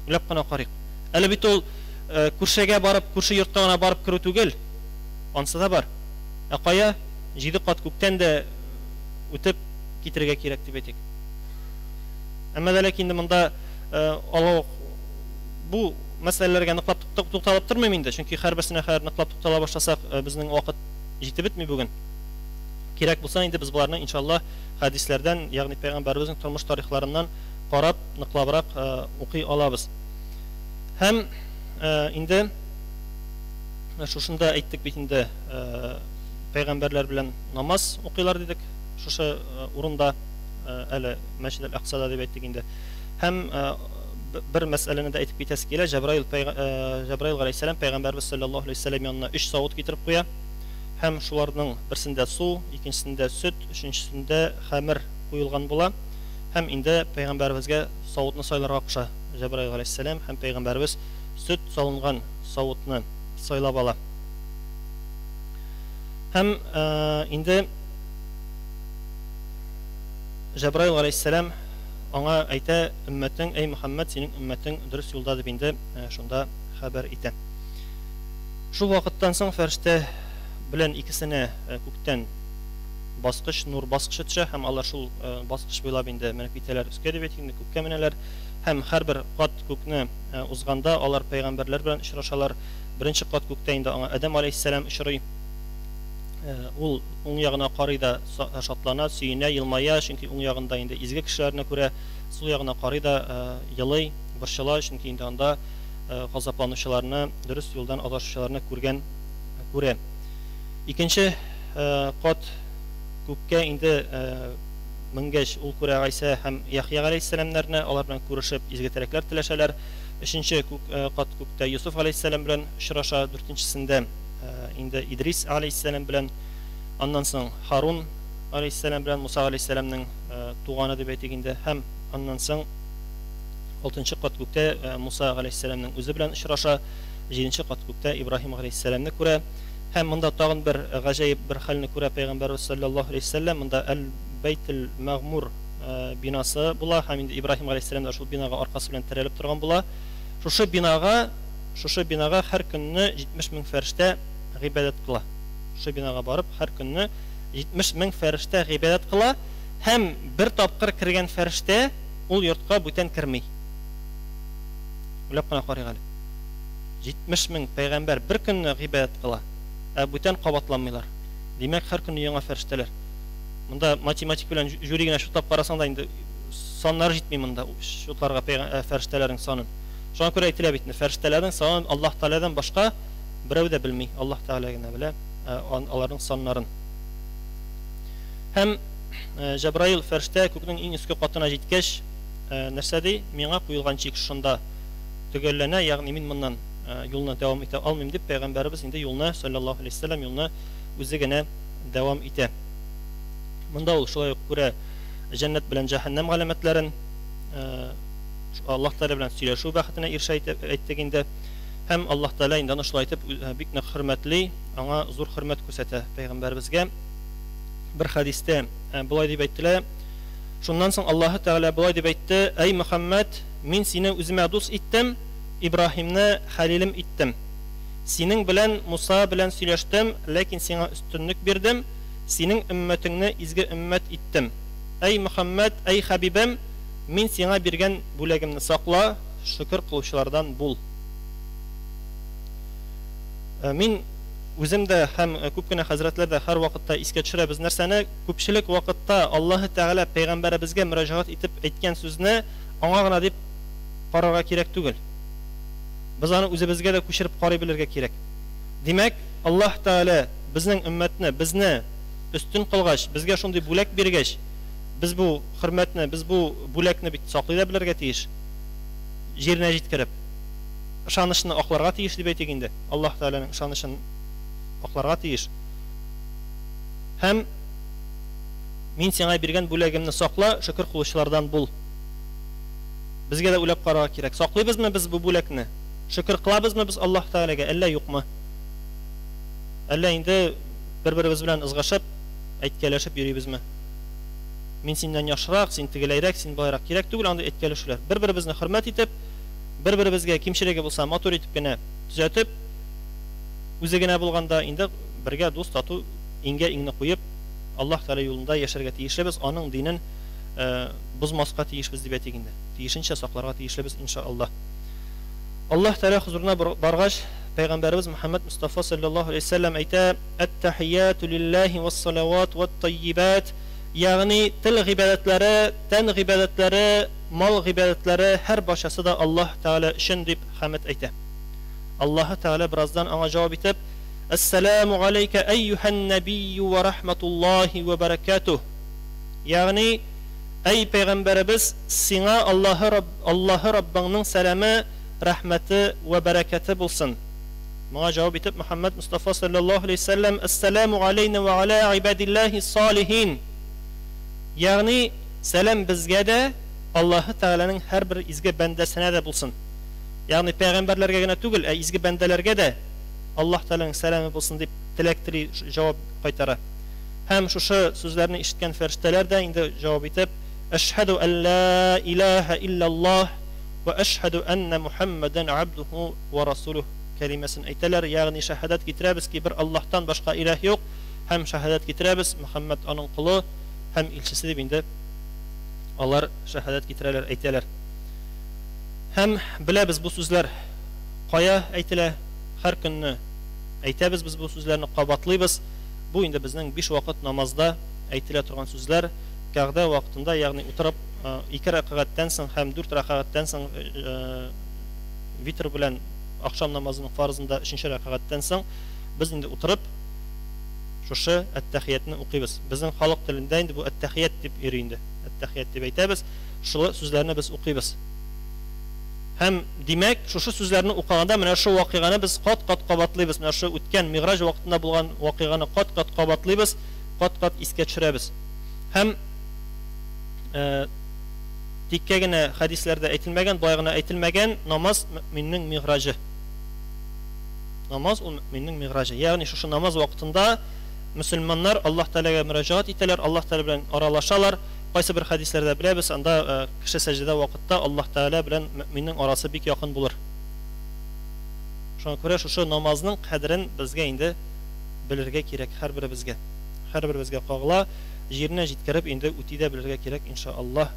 Уйлап кына карыйк. Әле бит ул күршегә барып, күрше йортка гына барып керү түгел. Ансы да бар. Кая 7 кат күктән дә үтеп китергә кирәк дип әйтик. Әмма дә ләкин монда Аллаһ бу мәсьәләләргә ныклап тукталып тормыйм инде, чөнки һәрберсенә ныклап туктала башласак, безнең вакыт җитеп бетми бүген. Кирәк булса инде без буларны иншаллаһ хадисләрдән, ягъни пәйгамбәребезнең тормыш тарихларыннан карап, ныклабрак укый алабыз. Һәм инде шушында әйттек бит инде пәйгамбәрләр белән намаз укыйлар дидек. Шушы урында әле Мәсҗид ал-Аксада дип әйттек инде. Һәм бер мәсьәләне дә әйтеп китәсе килә. Җәбраил галәйһиссәлам пәйгамбәрбез саллаллаһу алейһи вәсәлләм янына 3 савыт китереп куя. Һәм шуларның берсендә су, икенчесендә сөт, өченчесендә хәмер куелган була. Һәм инде пәйгамбәребезгә савытны сайларга куша Җәбраил галәйһиссәлам, һәм пәйгамбәребез сөт салынган савытны сайлап ала. Һәм инде Җәбраил галәйһиссәлам аңа әйтә: "Уммәтең, әй Мөхәммәд, синең уммәтең дөрес юлда" дип инде шунда хәбәр итә. Шул вакыттан соң фәрештә белән икесенә күктән баскыч, нур баскычы төшә, һәм алар шул баскыч буйлап инде менеп китәләр өскә дип әйткәндә, күккә менәләр. Һәм һәрбер кат күкне узганда алар пәйгамбәрләр белән очрашалар. Беренче кат күктә инде аңа Адәм алейһиссәлам очрый. Ул уң ягына карый да шатлана, сөенә, елмая, чөнки уң ягында инде изге кешеләрне күрә. Сул ягына карый да елый, борчыла, чөнки инде анда газапланучыларны, дөрес юлдан адашучыларны күрә. Икенче кат күккә инде менгәч ул күрә Гайса һәм Яхья алейһиссәламнәрне, алар белән күрешеп изге теләкләр теләшәләр. Өченче кат күктә Юсуф алейһиссәлам белән очраша, дүртенчесендә инде Идрис алейһиссәлам белән, аннан соң Харун алейһиссәлам белән Муса алейһиссәламның туганы дип әйтик инде, һәм аннан соң алтынчы кат күктә Муса алейһиссәламның үзе белән очраша, җиденче кат күктә Ибраһим алейһиссәламны күрә. Һәм монда тагын бер гаҗәеп бер хәлне күрә пәйгамбәрбез саллаллаһу алейһи вәсәлләм. Монда Әл-Бәйтел Мәгъмур бинасы була, һәм инде Ибраһим алейһиссәлам да шул бинага аркасы белән терәлеп торган була. Шушы бинага һәр көнне 70 мең фәрештә гыйбадәт кыла. Шушы бинага барып, һәр көнне 70 мең фәрештә гыйбадәт кыла, һәм бер тапкыр кергән фәрештә ул йортка бүтән керми. Уйлап кына карыйк әле. 70 мең пәйгамбәр бер көнне гыйбадәт кыла, бүтән кабатланмыйлар. Димәк, һәр көнне яңа фәрештәләр. Монда математик белән жюри генә шутлап карасаң да инде саннары җитми монда шутларга фәрештәләрнең санын. Шуңа күрә әйтелә бит, фәрештәләрнең санын Аллаһ Тәгаләдән башка берәү дә белми. Аллаһ Тәгалә генә белә аларның саннарын. Һәм Җәбраил фәрештә күкнең иң өске катына җиткәч, нәрсә ди? Миңа куелган чик шунда төгәлләнә, ягъни мин моннан юлны дәвам итә алмыйм дип пәйгамбәрбез инде юлны саллаллаһу алейһи вәсәлләм юлны үзе генә дәвам итә. Монда ул шулай ук күрә җәннәт белән җәһәннәм галәмәтләрен, Аллаһ Тәгалә белән сөйләшү бәхетенә ирешә әйттек инде. Һәм Аллаһ Тәгалә инде шулай итеп бик нык хөрмәтли, аңа зур хөрмәт күрсәтә пәйгамбәрбезгә. Бер хадистә булай дип әйттеләр. Шуннан соң Аллаһ Тәгалә булай дип әйтте: "Әй Мөхәммәд, мин сине үземә дус иттем, Ибраһимне хәлилем иттем. Синең белән Муса белән сөйләштем, ләкин сиңа өстенлек бирдем. Синең өммәтеңне изге өммәт иттем. Әй Мөхәммәд, әй Хәбибем, мин сиңа биргән бүләгемне сакла, шөкер кылучылардан бул." Мин үзем дә һәм күп кенә хәзрәтләр дә һәр вакытта искә төшерәбез нәрсәне, күпчелек вакытта Аллаһ Тәгалә пәйгамбәребезгә мөрәҗәгать итеп әйткән сүзне аңа гына дип карарга кирәк түгел. Без аны үзебезгә дә күчереп карый белергә кирәк. Димәк, Аллаһ Тәгалә безнең өммәтне, безне өстен кылгач, безгә шундый бүләк биргәч, без бу хөрмәтне, без бу бүләкне бит саклый да белергә тиеш. Җиренә җиткереп, ышанычны акларга тиеш дип әйтик инде. Аллаһ Тәгаләнең ышанычын акларга тиеш. Һәм мин сиңа биргән бүләгемне сакла, шөкер кылучылардан бул. Безгә дә уйлап карарга кирәк. Саклыйбызмы без бу бүләкне? Шөкер кылабызмы без Аллаһ Тәгаләгә, әллә юкмы? Әллә инде бер-беребез белән ызгашып, әйткәләшеп йөрибезме? Мин синнән яхшырак, син тигеләйрәк, син байлырак. Кирәк түгел андый әйткәләшүләр. Бер-беребезне хөрмәт итеп, бер-беребезгә кимчелеге булса, матур итеп кенә төзәтеп, үзе генә булганда инде бергә дус тату иңгә иңне куеп, Аллаһ Тәгалә юлында яшәргә тиешлебез, аның динен бозмаска тиешбез дип әйтик инде. Тиешенчә сакларга тиешлебез иншааллах. Аллаһ Тәгалә хузурына баргач, Пәйгамбәрбез Мөхәммәд Мустафа саллаллаһу алейхи ва саллям әйтә: "Ат-тахияту лиллаһи вас-салават ват-таййибат", ягъни тил гыйбадәтләре, тән гыйбадәтләре, мал гыйбадәтләре һәр барчасы да Аллаһ Тәгалә өчен дип хәмд әйтә. Аллаһ Тәгалә бераздан аңа җавап итеп: "Ассаламу алейка айюхан набийю ва рахматуллаһи ва баракатуһ", ягъни эй пәйгамбәрбез, сиңа Аллаһы Раббыңның сәламе, рәхмәте ва бәрәкәте булсын. Моңа җавап итеп Мөхәммәд Мустафа саллаллаһу алейхи ва саллям: "Ассаламу алейна ва аля ибадиллаһи салихин", ягъни сәлам безгә дә, Аллаһы Тәгаләнең һәр бер изге бәндәсенә дә булсын. Ягъни пәйгамбәрләргә генә түгел, изге бәндәләргә дә Аллаһ Тәгаләнең сәламе булсын дип теләк тели җавап кайтара. Һәм шушы сүзләрне ишеткән фәрештәләр дә инде җавап итеп: "Ашһаду ан ла илаһа иллаллаһ ва ашһаду анна Мухаммадан абдуху ва расулуһ" кәлимәсен әйтәләр, ягъни шаһадат китерәбез ки бер Аллаһтан башка илаһ юк, һәм шаһадат китерәбез Мөхәммәд аның кулы һәм илчесе дип инде алар шаһадат китерәләр, әйтәләр. Һәм беләбез бу сүзләр кая әйтелә, һәр көнне әйтәбез без бу сүзләрне, кабатлыйбыз. Бу инде безнең 5 вакыт намазда әйтелә торган сүзләр. Кәгъдә вакытында, ягъни утырып 2 рәкъгаттан соң һәм 4 рәкъгаттан соң витр белән акшам намазының фарызында 3нче рәкъгаттан соң без инде утырып шушы ат-тахиятны укыйбыз. Безнең халык телендә инде бу ат-тахият дип йөри инде. Ат-тахият дип әйтәбез. Шул сүзләрне без укыйбыз. Һәм димәк, шушы сүзләрне укыганда менә шу вакыйганы без кат-кат кабатлыйбыз. Менә шу үткән Миграж вакытында булган вакыйганы кат-кат кабатлыйбыз, кат-кат искә төшерәбез. Һәм тиккә генә хадисләрдә әйтелмәгән, бай гына әйтелмәгән намаз мөэминнең мигражы. Намаз ул мөэминнең мигражы. Ягъни шушы намаз вакытында мөселманнар Аллаһ Тәгаләгә мөрәҗәгать итәләр, Аллаһ Тәгалә белән аралашалар. Кайсы бер хадисләрдә беләбез, анда кеше сәҗдәдә вакытта Аллаһ Тәгалә белән мөэминнең арасы бик якын булыр. Шуңа күрә шушы намазның кадерен безгә инде белергә кирәк, һәр беребезгә. Һәр беребезгә кагыла, җиренә җиткереп инде үтидә белергә кирәк иншааллаһ.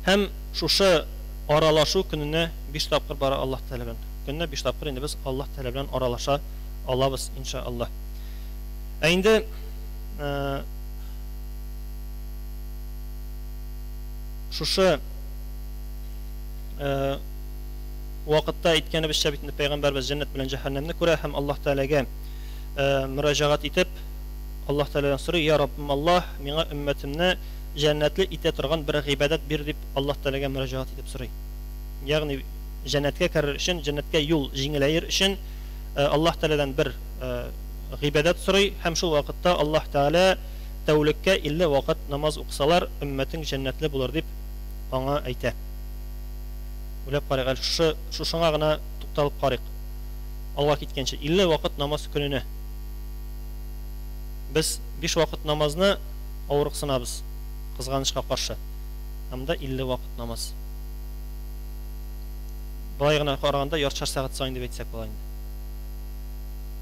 Һәм шушы аралашу көненә 5 тапкыр бара Аллаһ Тәгалә белән. Көненә 5 тапкыр инде без Аллаһ Тәгалә белән аралаша алабыз иншааллаһ. Инде шушы вакытта әйткәнебезчә бит пәйгамбәрбез җәннәт белән җәһәннәмне күрә һәм Аллаһ Тәгаләгә мөрәҗәгать итеп Аллаһ Тәгаләдән сорый: "Я Раббым Аллаһ, миңа өммәтемне җәннәтле итә торган бер гыйбадәт бир" дип Аллаһ Тәгаләгә мөрәҗәгать итеп сорый. Ягъни җәннәткә керер өчен, җәннәткә юл җиңеләер өчен Аллаһ Тәгаләдән бер гыйбадәт сорый һәм шул вакытта Аллаһ Тәгалә тәүлеккә 50 вакыт намаз укысалар, өммәтең җәннәтле булыр дип аңа әйтә. Уйлап карыйк, шушыңа гына тукталып карыйк. Алга киткәнче 50 вакыт намаз көненә. Без 5 вакыт намазны авырыксынабыз, кызганычка каршы. Һәм дә 50 вакыт намаз. Былай гына караганда яртышар сәгать саен дип әйтсәк була инде.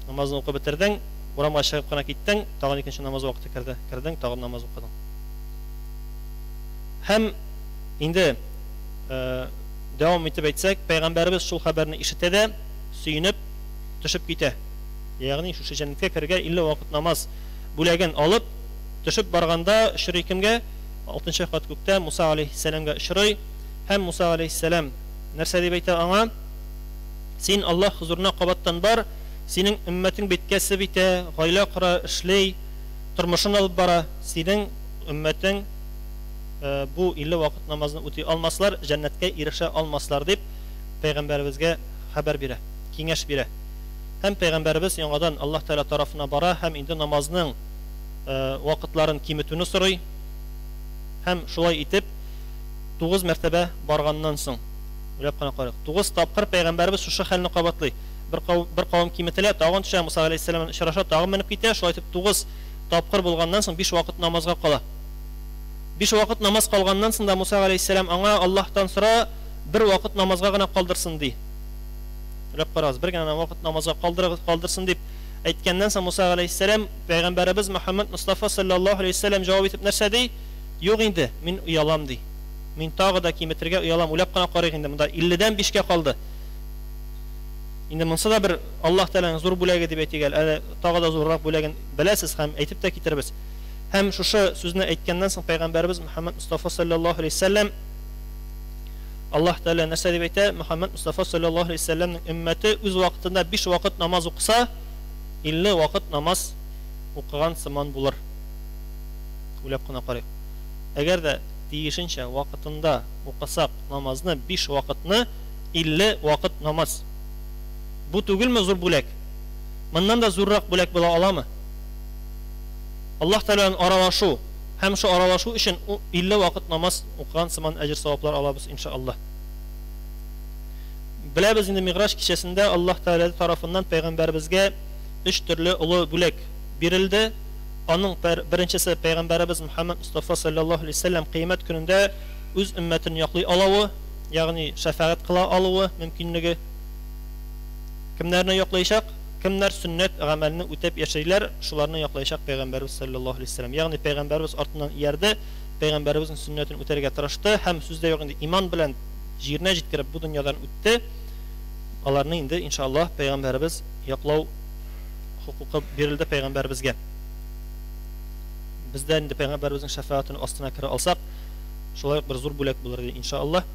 Намазны укып бетердең, урамга чыгып кына киттең, тагын икенче намаз вакыты кердең, тагын намаз укыдың. Һәм инде дәвам итеп әйтсәк, пәйгамбәрбез шул хәбәрне ишетә дә, сөенеп төшеп китә. Ягъни шушы җәннәткә кергә 50 вакыт намаз бүләген алып төшеп барганда очрый кемгә? 6нчы кат күктә Муса алейһиссаламга очрый. Һәм Муса алейһиссалам нәрсә дип әйтә аңа? Син Аллаһ хузурына кабаттан бар, синең өммәтең биткәсе битә, гаилә кора, эшләй, тормышын алып бара. Синең өммәтең бу 50 вакыт намазны үти алмаслар, җәннәткә ирешә алмаслар дип пәйгамбәрбезгә хәбәр бирә, киңәш бирә. Һәм пәйгамбәрбез яңадан Аллаһ Тәгалә тарафына бара һәм инде намазның вакытларын киметүне сорый. Һәм шулай итеп 9 мәртәбә барганнан соң, уйлап кына карыйк, 9 тапкыр пәйгамбәрбез шушы хәлне кабатлый. Бер кавым киметелә, тагын төшә, Муса алейһиссалам очраша, тагын менеп китә, шулай итеп 9 тапкыр булганнан соң 5 вакыт намазга кала. 5 вакыт намаз калганнан соң да Муса алейхиссалам аңа Аллаһтан сора, бер вакыт намазга гына калдырсын ди. Уйлап карагыз, бер генә вакыт намазга калдырсын дип әйткәннән соң Муса алейхиссалам пәйгамбәрбез Мөхәммәд Мустафа саллаллаһу алейхи вассалам җавап итеп нәрсә ди? Юк инде, мин уялам ди. Мин тагы да киметергә уялам. Уйлап кына карыйк инде, монда 50-дән 5-кә калды. Инде монсы да бер Аллаһ Тәгаләнең зур бүләге дип әйтегәл. Әле тагы да зуррак бүләген беләсез һәм әйтеп тә китербез. Һәм шушы сүзне әйткәннән соң пәйгамбәрбез Мөхәммәд Мустафа саллаллаһу алейхи вассалам Аллаһ Тәгалә нәрсә дип әйтә? Мөхәммәд Мустафа саллаллаһу алейхи вассаламның уммәте үз вакытында 5 вакыт намаз укыса, 50 вакыт намаз укыган сыман булыр. Уйлап кына карыйк. Әгәр дә тиешенчә вакытында укысак намазны 5 вакытны 50 вакыт намаз. Бу түгелме зур бүләк? Моннан да зуррак бүләк була аламы? Аллаһ Тәгаләнең аралашу һәм шу аралашу өчен 50 вакыт намаз укыган сыман әҗр саваплар алабыз иншааллаһ. Беләбез инде Миграж кичәсендә Аллаһ Тәгалә тарафыннан пәйгамбәрбезгә 3 төрле улы бүләк бирелде. Аның беренчесе пәйгамбәрбез Мөхәммәд Мустафа саллаллаһу алейхи вассалам кыямәт көнендә үз уммәтен яклый алуы, ягъни шафаат кыла алуы мөмкинлеге. Кемнәрне яклаячак? Кемнәр сөннәт гамәлне үтәп яшәйләр, шуларны яклаячак пәйгамбәрбез саллаллаһу алейхи вассалам. Ягъни пәйгамбәрбез артыннан иярде, пәйгамбәрбезнең сөннәтен үтәргә тырышты һәм сүздә юк инде иман белән җиренә җиткереп бу дөньядан үтте. Аларны инде иншааллаһ пәйгамбәрбез яклау хукукы бирелде пәйгамбәрбезгә. Бездә инде пәйгамбәрбезнең шафаатын астына кире алсак, шулай бер зур бүләк булыр ди иншааллаһ.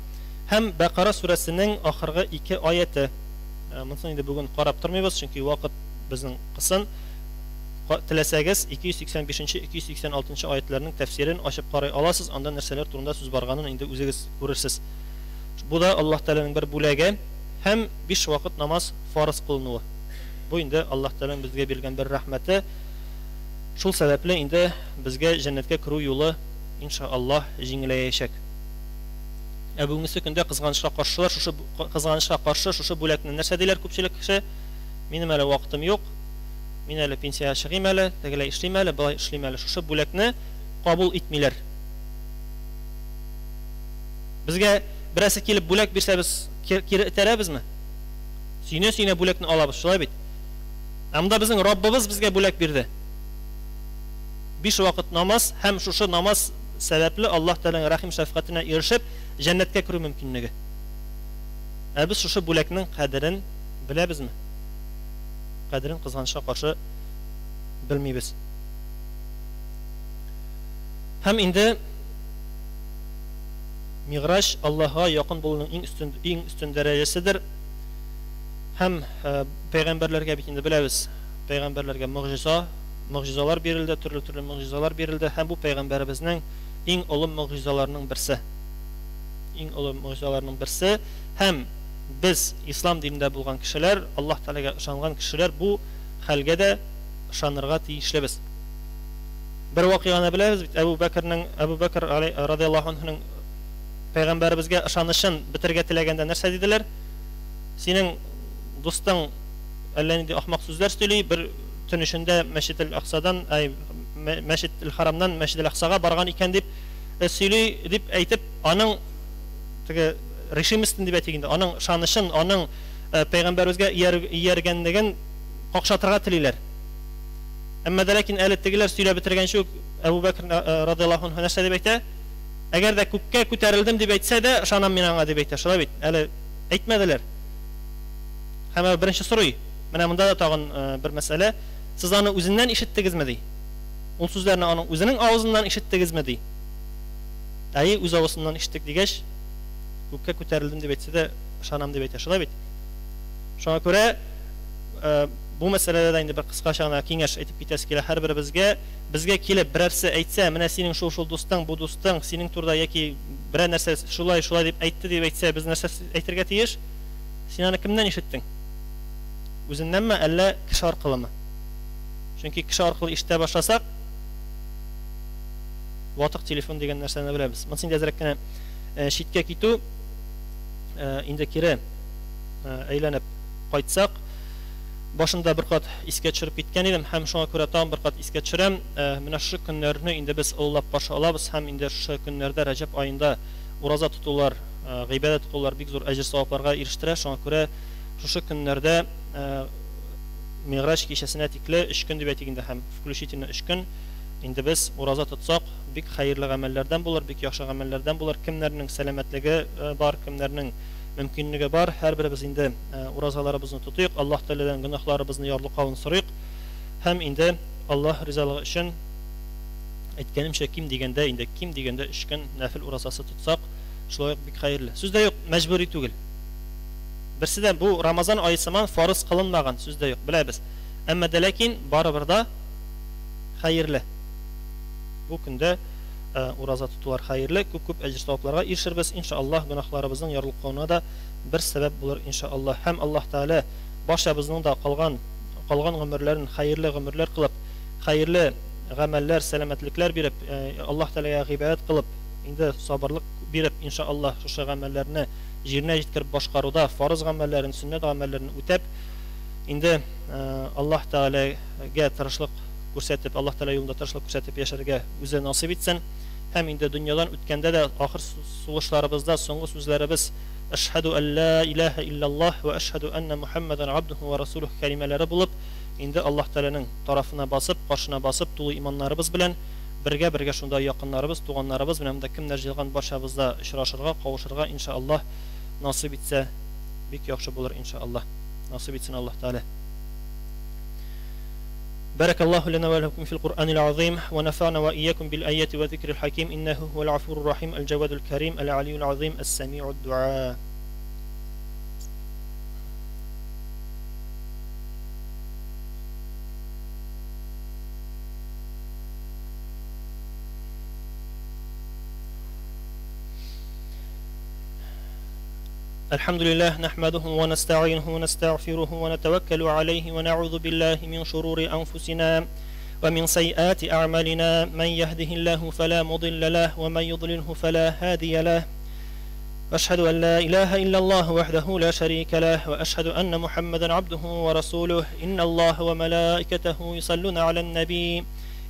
Һәм Бақара сүрәсенең ахыргы 2 аяты. Монысын инде бүген карап тормыйбыз, чөнки вакыт безнең кысын. Теләсәгез 285-286 аятларның тәфсирен ачып карый аласыз, анда нәрсәләр турында сүз барганын инде үзегез күрерсез. Бу да Аллаһ Тәгаләнең бер бүләге һәм 5 вакыт намаз фарыз кылынуы. Бу инде Аллаһ Тәгаләнең безгә биргән бер рәхмәте. Шул сәбәпле инде безгә җәннәткә керү юлы иншааллаһ җиңеләячәк. Бүгенге көндә кызганычка каршы шушы бүләкне нәрсә диләр күпчелек кеше? Минем әле вакытым юк. Мин әле пенсияга чыгыйм әле, тегеләй эшлим әле, былай эшлим әле. Шушы бүләкне кабул итмиләр. Безгә берәсе килеп бүләк бирсә, без кире этәрәбезме? Сөйнә бүләкне алабыз, шулай бит. Әмма безнең Раббыбыз безгә бүләк бирде. 5 вакыт намаз һәм шушы намаз сәбәпле Аллаһ Тәгаләнең рәхим шәфкатенә ирешеп җәннәткә керү мөмкинлеге. Без шушы бүләкнең кадерен беләбезме? Кадерен кызганычка каршы белмибез. Һәм инде Миграж Аллаһка якын булуның иң өстен дәрәҗәседер. Һәм пәйгамбәрләргә бит инде беләбез. Пәйгамбәрләргә мөгъҗизалар бирелде, төрле мөгъҗизалар бирелде һәм бу пәйгамбәребезнең иң олы мөгъҗизаларының берсе. Һәм без ислам динендә булган кешеләр, Аллаһ Тәгаләгә ышанган кешеләр бу хәлгә дә ышанырга тиешлебез. Бер вакыйганы беләбез бит, Әбу Бәкр радиллаһу анһуның пәйгамбәребезгә ышанышын бетергә теләгәндә нәрсә диделәр? Синең дустың әллә нинди ахмак сүзләр сөйли, бер төн эчендә Мәсҗид-әл-Аксадан, Мәсҗид-әл-Харамнан Мәсҗид-әл-Аксага барган икән дип сөйли дип әйтеп, аның теге режимистен дип әйтгәндә, аның шанышын, аның пәйгамбәребезгә ияргәнлеген какшатырга телиләр. Әмма дә ләкин әле тегеләр сөйләп бетергәнчә Әбу Бәкр радиллаһу анһу нәрсә дип әйтә? Әгәр дә күккә күтәрелдем дип әйтсә дә, ышанам мин аңа дип әйтә. Шулай бит, әле әйтмәделәр. Һәм беренче сорый, менә монда да тагын бер мәсьәлә, сез аны үзеннән ишеттегезме ди? Ул сүзләрне аның үзенең авызыннан ишеттегезме ди? Әйе, үз авызыннан ишеттек дигәч, күккә күтәрелдем дип әйтсә дә, ышанам дип әйтә. Шулай бит. Шуңа күрә бу мәсьәләдә дә инде бер кыскача гына киңәш әйтеп китәсе килә безгә килеп берәрсе әйтсә, менә синең шул дустың, бу дустың синең турда яки берәр нәрсә шулай дип әйтте дип әйтсә, без нәрсә әйтергә тиеш? Син аны кемнән ишеттең? Үзеннәнме, әллә кеше аркылымы? Чөнки кеше аркылы ишетә башласак, ватык телефон дигән нәрсәне беләбез. Монысы инде әзрәк кенә читкә китү, инде кире әйләнеп кайтсак, Başında bir qat isке çürüp gitken idim, hem şuna göre tam bir qat isке çürem. Mine şu günlerini indi biz oğlap başa alabız, hem indi şu günlerde Recep ayında uraza tutular, gıybet tutular, bir zor ecir savaplarga eriştirer. Şuna göre şu günlerde Mi'raç kişisine tikli 3 gün dibetiginde hem включительно 3 gün indi biz uraza tutsak bik hayırlı amellerden bulur, bik yaxşı amellerden bulur. Kimlerinin selametligi var, kimlerinin mümkünlüğü var. Her birimiz indi urazalarımızı tutuyuq. Allah Teala'dan günahlarımızı yarlıqavını soruyuq. Hem indi Allah rizalığı için etkenimçe kim degende 3 gün nafil urazası tutsak şulayıq bik hayırlı. Sizde yok, mecburi tugil. Birisi de bu Ramazan ayı zaman farz kılınmagan sözde yok, bilemiz. Ama de lakin baribir da hayırlı. Bu günde uraza tutular hayırlı, köp ecir savaplarga erişiriz inşallah. Günahlarımızın yarlıqavına da bir sebep bulur inşallah. Hem Allah Teala başımızın da kalgan ömürlerin hayırlı ömürler kılıp, hayırlı ameller, selametlikler birip, Allah Teala'ya gıybet kılıp, indi sabırlık birip inşallah şu amellerini yerine yetkirip başkaruda farz amellerin, sünnet amellerini ötep, indi Allah Teala'ya tırışlık gösterip, Allah Teala yolunda tırışlık gösterip yaşarıga özü nasip etsin. Hem indi dünyadan ötkende de ahir suluşlarımızda songu sözlerimiz Eşhedü en la ilahe illallah ve eşhedü enne Muhammeden abduhu ve rasuluh kelimeleri bulup, indi Allah Teala'nın tarafına basıp, karşına basıp, dolu imanlarımız bilen birge şunda yakınlarımız, tuğanlarımız bilen de kimler jilgan başımızda işraşırga, kavuşurga inşallah nasip etse bik yaxşı bulur inşallah. Nasip etsin Allah Teala. بارك الله لنا ولكم في القرآن العظيم ونفعنا وإياكم بالآيات وذكر الحكيم إنه هو العفور الرحيم الجواد الكريم العلي العظيم السميع الدعاء. الحمد لله نحمده ونستعينه ونستغفره ونتوكل عليه ونعوذ بالله من شرور أنفسنا ومن سيئات أعمالنا من يهده الله فلا مضل له ومن يضلله فلا هادي له وأشهد أن لا إله إلا الله وحده لا شريك له وأشهد أن محمدا عبده ورسوله إن الله وملائكته يصلون على النبي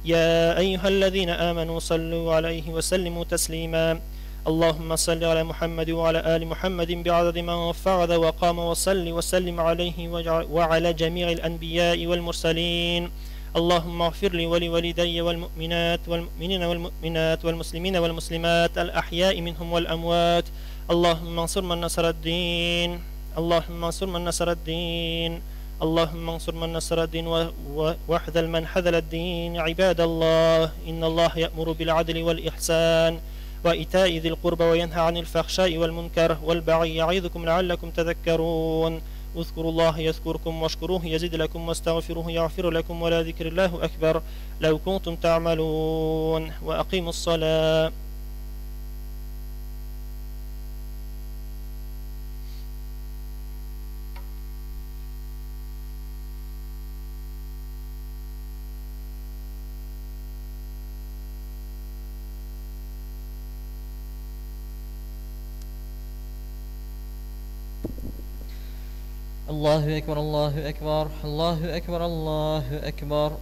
يا أيها الذين آمنوا صلوا عليه وسلموا تسليما اللهم صل على محمد وعلى آل محمد بعدد من فرض وقام وصل وسلم عليه وعلى جميع الأنبياء والمرسلين اللهم اغفر لي ولوالدي والمؤمنات والمؤمنين والمؤمنات والمسلمين والمسلمات الأحياء منهم والأموات اللهم انصر من نصر الدين اللهم انصر من نصر الدين اللهم انصر من نصر الدين واحذل من حذل الدين عباد الله إن الله يأمر بالعدل والإحسان وإيتاء ذي القربى وينهى عن الفحشاء والمنكر والبغي يعظكم لعلكم تذكرون اذكروا الله يذكركم واشكروه يزد لكم واستغفروه يغفر لكم ولا ذكر الله أكبر لو كنتم تعملون وأقيموا الصلاة. الله أكبر الله أكبر الله أكبر الله أكبر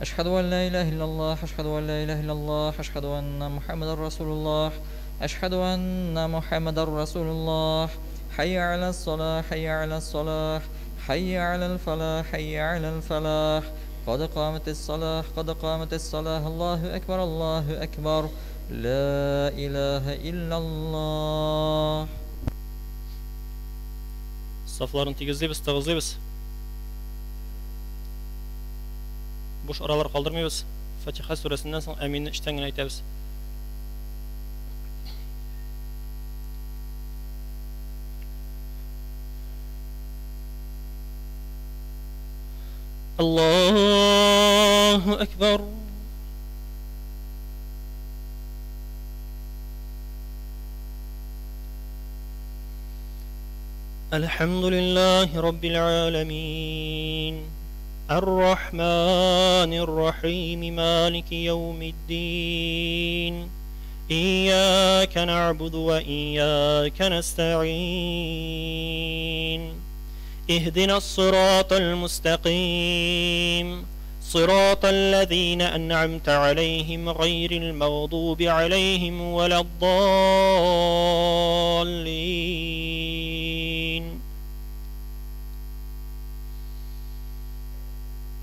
أشهد أن لا إله إلا الله أشهد أن لا إله إلا الله أشهد أن محمد رسول الله أشهد أن محمد رسول الله حي على الصلاة حي على الصلاة حي على الفلاح حي على الفلاح قد قامت الصلاة قد قامت الصلاة الله أكبر الله أكبر لا إله إلا الله. Saflarını tigizleybiz, tağızleybiz. Boş aralar kaldırmayız. Fatiha suresinden sonra emini işten gene aytamiz. Allahu Ekber. الحمد لله رب العالمين الرحمن الرحيم مالك يوم الدين إياك نعبد وإياك نستعين اهدنا الصراط المستقيم صراط الذين أنعمت عليهم غير المغضوب عليهم ولا الضالين.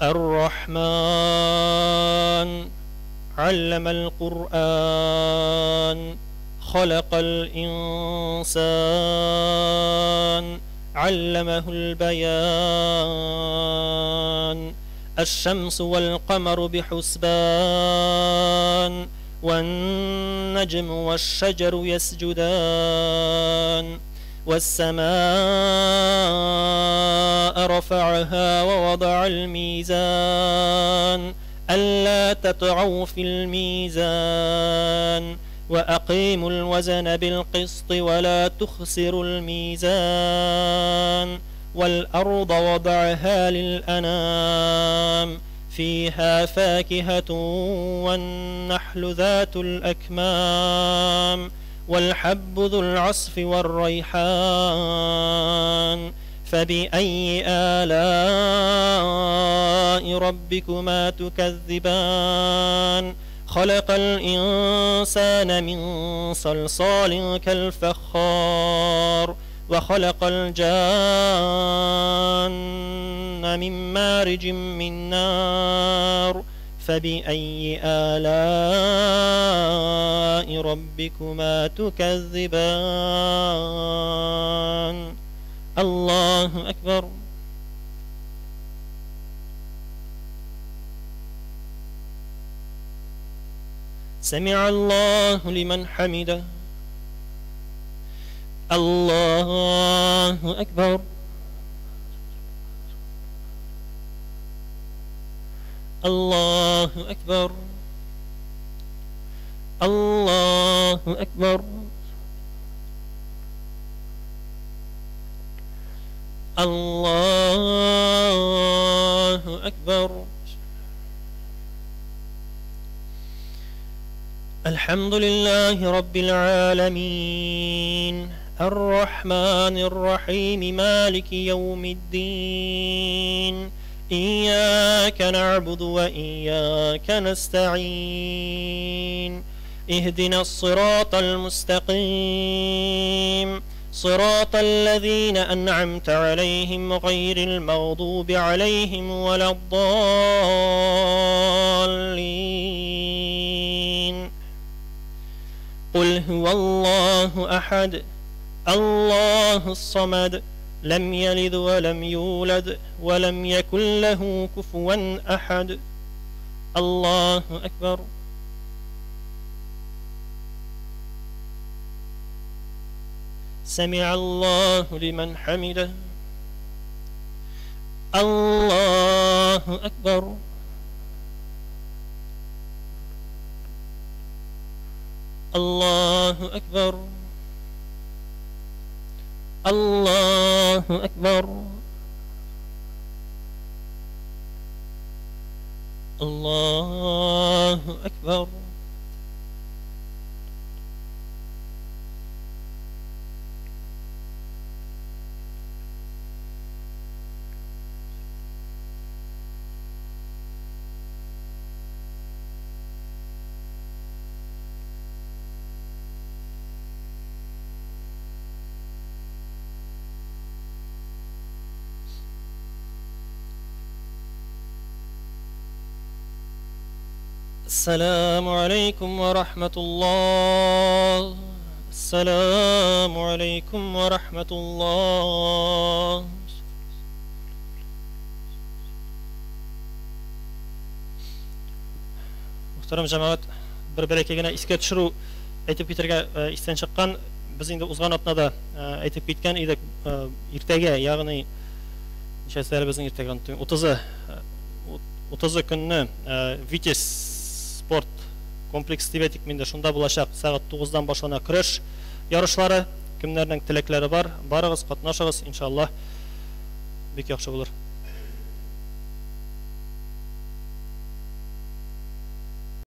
الرحمن علم القرآن خلق الإنسان علمه البيان الشمس والقمر بحسبان والنجم والشجر يسجدان والسماء رفعها ووضع الميزان ألا تطغوا في الميزان وأقيموا الوزن بالقسط ولا تخسروا الميزان والأرض وضعها للأنام فيها فاكهة والنحل ذات الأكمام والحب ذو العصف والريحان فبأي آلاء ربكما تكذبان خلق الإنسان من صلصال كالفخار وخلق الجان من مارج من نار فبأي آلاء ربكما تكذبان الله أكبر. سمع الله لمن حمده. الله أكبر. الله أكبر. الله أكبر. الله أكبر. الحمد لله رب العالمين الرحمن الرحيم مالك يوم الدين إياك نعبد وإياك نستعين اهدنا الصراط المستقيم صراط الذين أنعمت عليهم غير المغضوب عليهم ولا الضالين. قل هو الله أحد الله الصمد لم يلد ولم يولد ولم يكن له كفوا أحد. الله أكبر. سمع الله لمن حمده. الله أكبر. الله أكبر. الله أكبر. الله أكبر. السلام عليكم ورحمة الله. السلام عليكم ورحمة الله. Muhtaram jamoat, bir-biriga kelgan esga tushirib aytib ketirga isdan chiqqan biz endi o'zg'an otnada aytib ketgan edik ertaga, ya'ni nechasida bizning ertaga 30 kunni Vites sport kompleks deb aytdik, menda shunda bo'lacak. Soat 9 dan boshlana kurash yarışlari. Kimlarning tilaklari bor, barig'iz qatnashig'iz inshaalloh. Bek yaxshi bo'lar.